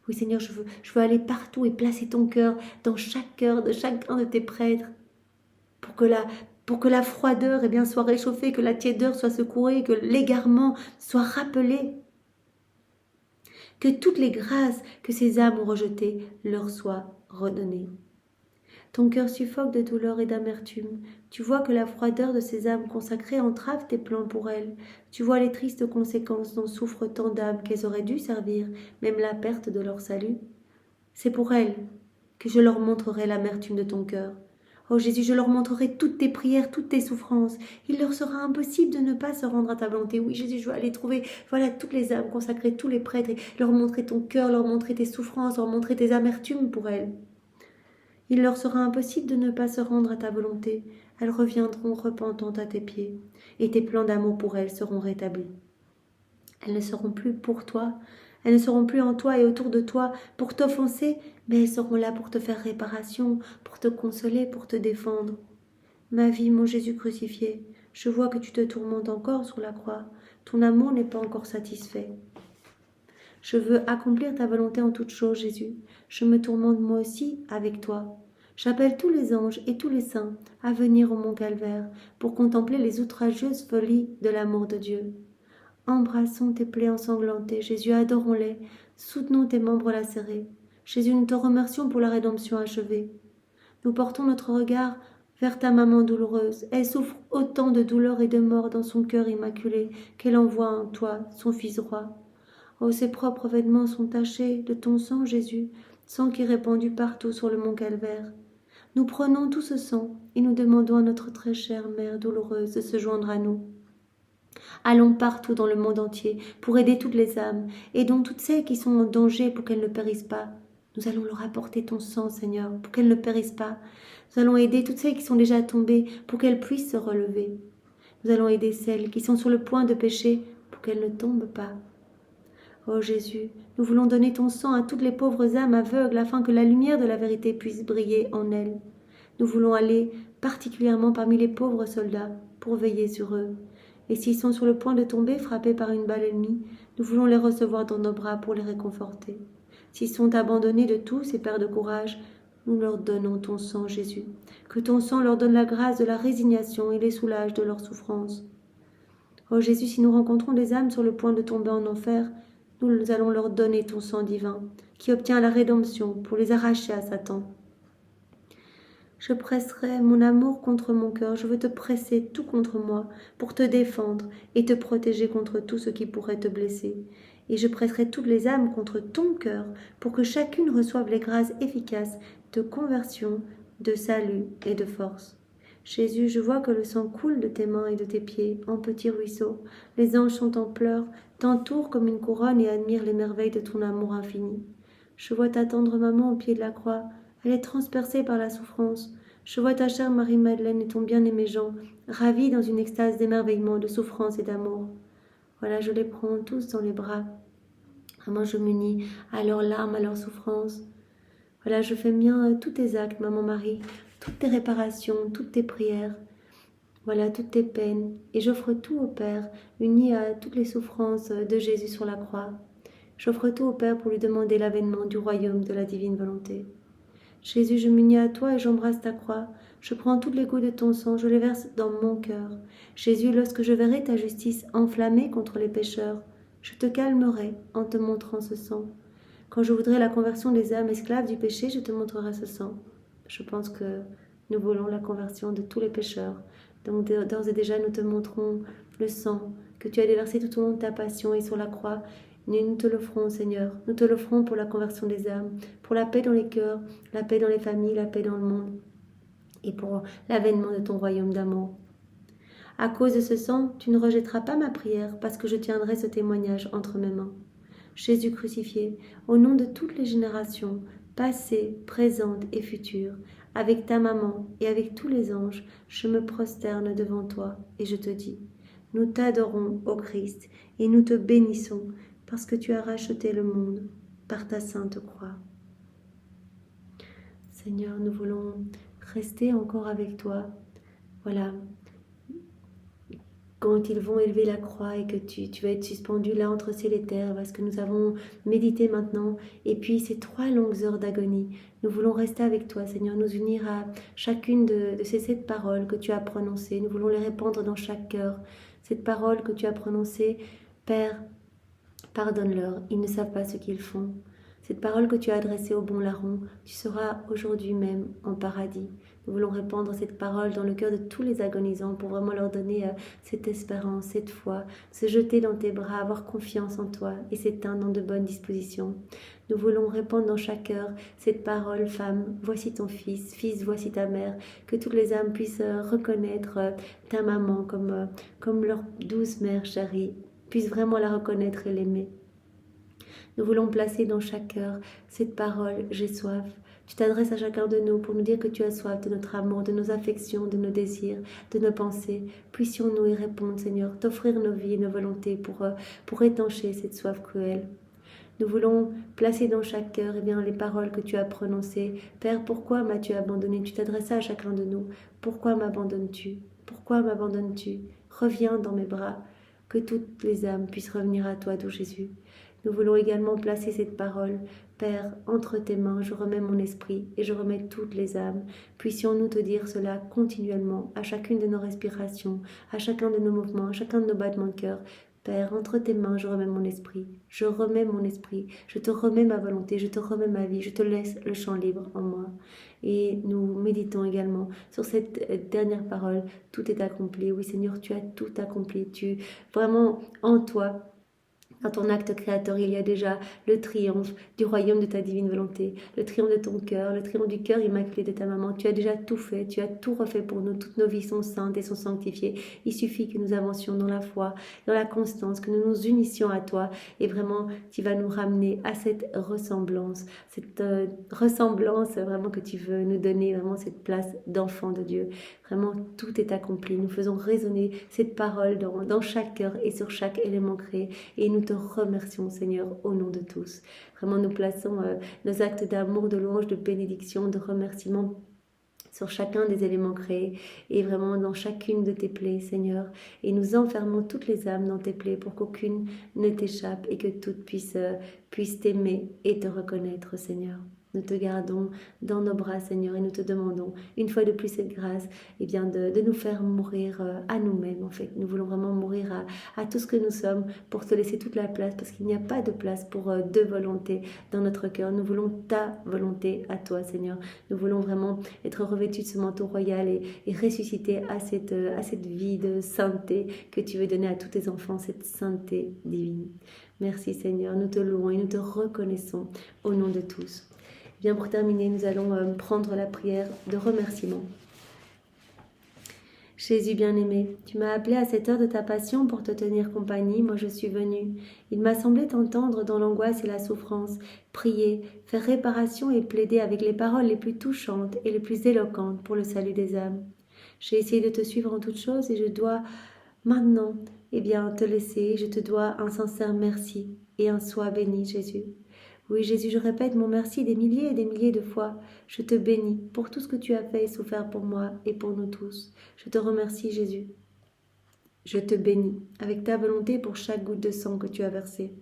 Oui Seigneur, je veux aller partout et placer ton cœur dans chaque cœur de chacun de tes prêtres pour que la froideur soit réchauffée, que la tiédeur soit secouée, que l'égarement soit rappelé. Que toutes les grâces que ces âmes ont rejetées leur soient redonnées. Ton cœur suffoque de douleur et d'amertume. Tu vois que la froideur de ces âmes consacrées entrave tes plans pour elles. Tu vois les tristes conséquences dont souffrent tant d'âmes qu'elles auraient dû servir, même la perte de leur salut. C'est pour elles que je leur montrerai l'amertume de ton cœur. Oh Jésus, je leur montrerai toutes tes prières, toutes tes souffrances. Il leur sera impossible de ne pas se rendre à ta volonté. Oui Jésus, je veux aller trouver toutes les âmes consacrées, tous les prêtres, et leur montrer ton cœur, leur montrer tes souffrances, leur montrer tes amertumes pour elles. Il leur sera impossible de ne pas se rendre à ta volonté. Elles reviendront repentantes à tes pieds, et tes plans d'amour pour elles seront rétablis. Elles ne seront plus pour toi, elles ne seront plus en toi et autour de toi pour t'offenser, mais elles seront là pour te faire réparation, pour te consoler, pour te défendre. Ma vie, mon Jésus crucifié, je vois que tu te tourmentes encore sur la croix. Ton amour n'est pas encore satisfait. Je veux accomplir ta volonté en toutes choses, Jésus. Je me tourmente moi aussi avec toi. J'appelle tous les anges et tous les saints à venir au mont Calvaire pour contempler les outrageuses folies de l'amour de Dieu. Embrassons tes plaies ensanglantées, Jésus, adorons-les, soutenons tes membres lacérés. Jésus, nous te remercions pour la rédemption achevée. Nous portons notre regard vers ta maman douloureuse. Elle souffre autant de douleur et de mort dans son cœur immaculé qu'elle envoie en toi, son Fils roi. Oh, ses propres vêtements sont tachés de ton sang, Jésus, sang qui est répandu partout sur le mont Calvaire. Nous prenons tout ce sang et nous demandons à notre très chère Mère douloureuse de se joindre à nous. Allons partout dans le monde entier pour aider toutes les âmes, aidons toutes celles qui sont en danger pour qu'elles ne périssent pas. Nous allons leur apporter ton sang, Seigneur, pour qu'elles ne périssent pas. Nous allons aider toutes celles qui sont déjà tombées pour qu'elles puissent se relever. Nous allons aider celles qui sont sur le point de pécher pour qu'elles ne tombent pas. Ô Jésus, nous voulons donner ton sang à toutes les pauvres âmes aveugles afin que la lumière de la vérité puisse briller en elles. Nous voulons aller particulièrement parmi les pauvres soldats pour veiller sur eux. Et s'ils sont sur le point de tomber, frappés par une balle ennemie, nous voulons les recevoir dans nos bras pour les réconforter. S'ils sont abandonnés de tous et perdent de courage, nous leur donnons ton sang, Jésus. Que ton sang leur donne la grâce de la résignation et les soulage de leur souffrance. Ô Jésus, si nous rencontrons des âmes sur le point de tomber en enfer, nous allons leur donner ton sang divin, qui obtient la rédemption pour les arracher à Satan. Je presserai mon amour contre mon cœur, je veux te presser tout contre moi pour te défendre et te protéger contre tout ce qui pourrait te blesser. Et je presserai toutes les âmes contre ton cœur pour que chacune reçoive les grâces efficaces de conversion, de salut et de force. Jésus, je vois que le sang coule de tes mains et de tes pieds en petits ruisseaux. Les anges sont en pleurs, t'entourent comme une couronne et admirent les merveilles de ton amour infini. Je vois ta tendre maman au pied de la croix. Elle est transpercée par la souffrance. Je vois ta chère Marie-Madeleine et ton bien-aimé Jean, ravis dans une extase d'émerveillement, de souffrance et d'amour. Voilà, je les prends tous dans les bras. Vraiment, je m'unis à leurs larmes, à leurs souffrances. Voilà, je fais mien tous tes actes, maman Marie, toutes tes réparations, toutes tes prières. Voilà, toutes tes peines. Et j'offre tout au Père, uni à toutes les souffrances de Jésus sur la croix. J'offre tout au Père pour lui demander l'avènement du royaume de la divine volonté. Jésus, je m'unis à toi et j'embrasse ta croix. Je prends toutes les gouttes de ton sang, je les verse dans mon cœur. Jésus, lorsque je verrai ta justice enflammée contre les pécheurs, je te calmerai en te montrant ce sang. Quand je voudrais la conversion des âmes esclaves du péché, je te montrerai ce sang. Je pense que nous voulons la conversion de tous les pécheurs. Donc d'ores et déjà, nous te montrons le sang que tu as déversé tout au long de ta passion et sur la croix. Nous te l'offrons, Seigneur. Nous te l'offrons pour la conversion des âmes, pour la paix dans les cœurs, la paix dans les familles, la paix dans le monde, et pour l'avènement de ton royaume d'amour. À cause de ce sang, tu ne rejetteras pas ma prière, parce que je tiendrai ce témoignage entre mes mains. Jésus crucifié, au nom de toutes les générations, passées, présentes et futures, avec ta maman et avec tous les anges, je me prosterne devant toi et je te dis, nous t'adorons, ô Christ, et nous te bénissons, parce que tu as racheté le monde par ta sainte croix. Seigneur, nous voulons rester encore avec toi. Voilà, quand ils vont élever la croix et que tu vas être suspendu là entre ciel et terre, parce que nous avons médité maintenant, et puis ces 3 longues heures d'agonie, nous voulons rester avec toi, Seigneur, nous unir à chacune de ces 7 paroles que tu as prononcées, nous voulons les répandre dans chaque cœur, cette parole que tu as prononcée, Père, pardonne-leur, ils ne savent pas ce qu'ils font. Cette parole que tu as adressée au bon larron, tu seras aujourd'hui même en paradis. Nous voulons répandre cette parole dans le cœur de tous les agonisants pour vraiment leur donner cette espérance, cette foi, se jeter dans tes bras, avoir confiance en toi et s'éteindre dans de bonnes dispositions. Nous voulons répandre dans chaque cœur cette parole, femme, voici ton fils, fils, voici ta mère, que toutes les âmes puissent reconnaître ta maman comme leur douce mère chérie, puissent vraiment la reconnaître et l'aimer. Nous voulons placer dans chaque cœur cette parole « J'ai soif ». Tu t'adresses à chacun de nous pour nous dire que tu as soif de notre amour, de nos affections, de nos désirs, de nos pensées. Puissions-nous y répondre, Seigneur, t'offrir nos vies et nos volontés pour étancher cette soif cruelle. Nous voulons placer dans chaque cœur les paroles que tu as prononcées. Père, pourquoi m'as-tu abandonné? Tu t'adressais à chacun de nous. Pourquoi m'abandonnes-tu? Pourquoi m'abandonnes-tu? Reviens dans mes bras, que toutes les âmes puissent revenir à toi, doux Jésus. Nous voulons également placer cette parole. Père, entre tes mains, je remets mon esprit et je remets toutes les âmes. Puissions-nous te dire cela continuellement, à chacune de nos respirations, à chacun de nos mouvements, à chacun de nos battements de cœur. Père, entre tes mains, je remets mon esprit. Je remets mon esprit. Je te remets ma volonté. Je te remets ma vie. Je te laisse le champ libre en moi. Et nous méditons également sur cette dernière parole. Tout est accompli. Oui, Seigneur, tu as tout accompli. Vraiment, en toi, Dans ton acte créateur, il y a déjà le triomphe du royaume de ta divine volonté, le triomphe de ton cœur, le triomphe du cœur immaculé de ta maman. Tu as déjà tout fait, tu as tout refait pour nous. Toutes nos vies sont saintes et sont sanctifiées. Il suffit que nous avancions dans la foi, dans la constance, que nous nous unissions à toi. Et vraiment, tu vas nous ramener à cette ressemblance vraiment que tu veux nous donner, vraiment cette place d'enfant de Dieu. Vraiment, tout est accompli. Nous faisons résonner cette parole dans chaque cœur et sur chaque élément créé. Et nous te remercions, Seigneur, au nom de tous. Vraiment, nous plaçons nos actes d'amour, de louange, de bénédiction, de remerciement sur chacun des éléments créés et vraiment dans chacune de tes plaies, Seigneur. Et nous enfermons toutes les âmes dans tes plaies pour qu'aucune ne t'échappe et que toutes puissent t'aimer et te reconnaître, Seigneur. Nous te gardons dans nos bras, Seigneur, et nous te demandons une fois de plus cette grâce de nous faire mourir à nous-mêmes, en fait. Nous voulons vraiment mourir à tout ce que nous sommes pour te laisser toute la place, parce qu'il n'y a pas de place pour deux volontés dans notre cœur. Nous voulons ta volonté à toi, Seigneur. Nous voulons vraiment être revêtus de ce manteau royal et ressusciter à cette vie de sainteté que tu veux donner à tous tes enfants, cette sainteté divine. Merci, Seigneur. Nous te louons et nous te reconnaissons au nom de tous. Bien, pour terminer, nous allons prendre la prière de remerciement. Jésus bien-aimé, tu m'as appelé à cette heure de ta passion pour te tenir compagnie, moi je suis venue. Il m'a semblé t'entendre dans l'angoisse et la souffrance, prier, faire réparation et plaider avec les paroles les plus touchantes et les plus éloquentes pour le salut des âmes. J'ai essayé de te suivre en toutes choses et je dois maintenant te laisser. Je te dois un sincère merci et un sois béni, Jésus. Oui, Jésus, je répète mon merci des milliers et des milliers de fois. Je te bénis pour tout ce que tu as fait et souffert pour moi et pour nous tous. Je te remercie, Jésus. Je te bénis avec ta volonté pour chaque goutte de sang que tu as versé.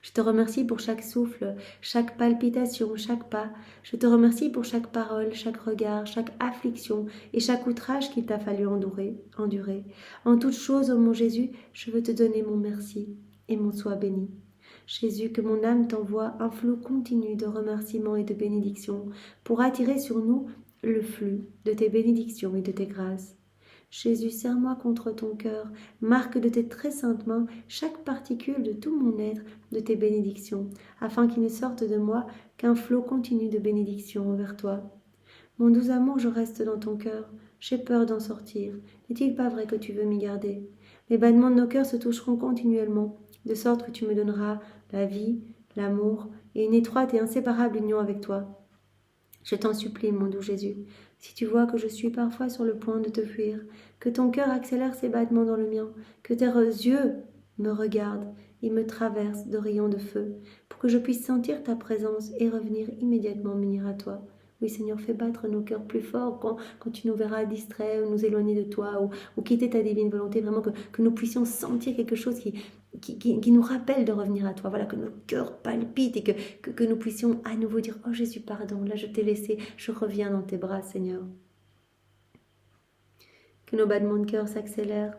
Je te remercie pour chaque souffle, chaque palpitation, chaque pas. Je te remercie pour chaque parole, chaque regard, chaque affliction et chaque outrage qu'il t'a fallu endurer. En toute chose, ô mon Jésus, je veux te donner mon merci et mon sois béni. Jésus, que mon âme t'envoie un flot continu de remerciements et de bénédictions pour attirer sur nous le flux de tes bénédictions et de tes grâces. Jésus, serre-moi contre ton cœur, marque de tes très saintes mains chaque particule de tout mon être de tes bénédictions, afin qu'il ne sorte de moi qu'un flot continu de bénédictions envers toi. Mon doux amour, je reste dans ton cœur, j'ai peur d'en sortir. N'est-il pas vrai que tu veux m'y garder? Les battements de nos cœurs se toucheront continuellement, de sorte que tu me donneras la vie, l'amour et une étroite et inséparable union avec toi. Je t'en supplie, mon doux Jésus, si tu vois que je suis parfois sur le point de te fuir, que ton cœur accélère ses battements dans le mien, que tes yeux me regardent et me traversent de rayons de feu, pour que je puisse sentir ta présence et revenir immédiatement m'unir à toi. Oui, Seigneur, fais battre nos cœurs plus fort quand tu nous verras distraits ou nous éloigner de toi ou quitter ta divine volonté, vraiment que nous puissions sentir quelque chose qui nous rappelle de revenir à toi. Voilà, que nos cœurs palpitent et que nous puissions à nouveau dire « Oh Jésus, pardon, là je t'ai laissé, je reviens dans tes bras, Seigneur. » Que nos battements de cœur s'accélèrent,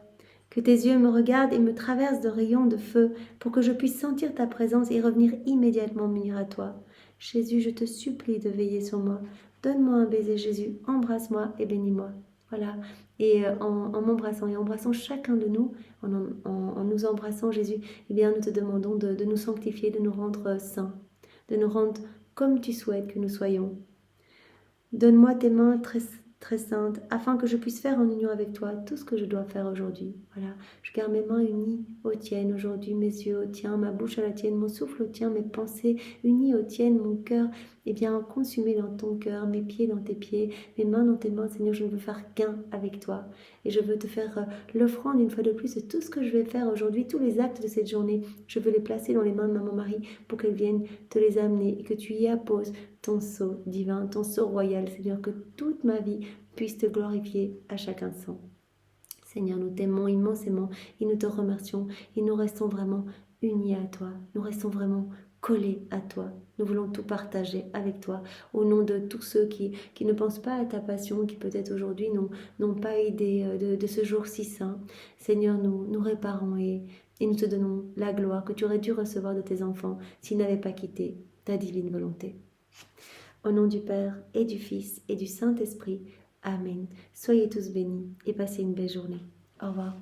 que tes yeux me regardent et me traversent de rayons de feu pour que je puisse sentir ta présence et revenir immédiatement m'unir à toi. Jésus, je te supplie de veiller sur moi. Donne-moi un baiser, Jésus. Embrasse-moi et bénis-moi. Voilà. Et en m'embrassant et embrassant chacun de nous, en nous embrassant, Jésus, nous te demandons de nous sanctifier, de nous rendre saints, de nous rendre comme tu souhaites que nous soyons. Donne-moi tes mains très sainte, afin que je puisse faire en union avec toi tout ce que je dois faire aujourd'hui. Voilà, je garde mes mains unies aux tiennes aujourd'hui, mes yeux aux tiens, ma bouche à la tienne, mon souffle au tien, mes pensées unies aux tiennes, mon cœur consumé dans ton cœur, mes pieds dans tes pieds, mes mains dans tes mains. Seigneur, je ne veux faire qu'un avec toi et je veux te faire l'offrande une fois de plus de tout ce que je vais faire aujourd'hui, tous les actes de cette journée. Je veux les placer dans les mains de Maman Marie pour qu'elle vienne te les amener et que tu y apposes ton sceau divin, ton sceau royal, Seigneur, que toute ma vie puisse te glorifier à chaque instant. Seigneur, nous t'aimons immensément et nous te remercions et nous restons vraiment unis à toi, nous restons vraiment collés à toi. Nous voulons tout partager avec toi au nom de tous ceux qui ne pensent pas à ta passion, qui peut-être aujourd'hui n'ont pas idée de ce jour si saint. Seigneur, nous réparons et nous te donnons la gloire que tu aurais dû recevoir de tes enfants s'ils n'avaient pas quitté ta divine volonté. Au nom du Père et du Fils et du Saint-Esprit, Amen. Soyez tous bénis et passez une belle journée. Au revoir.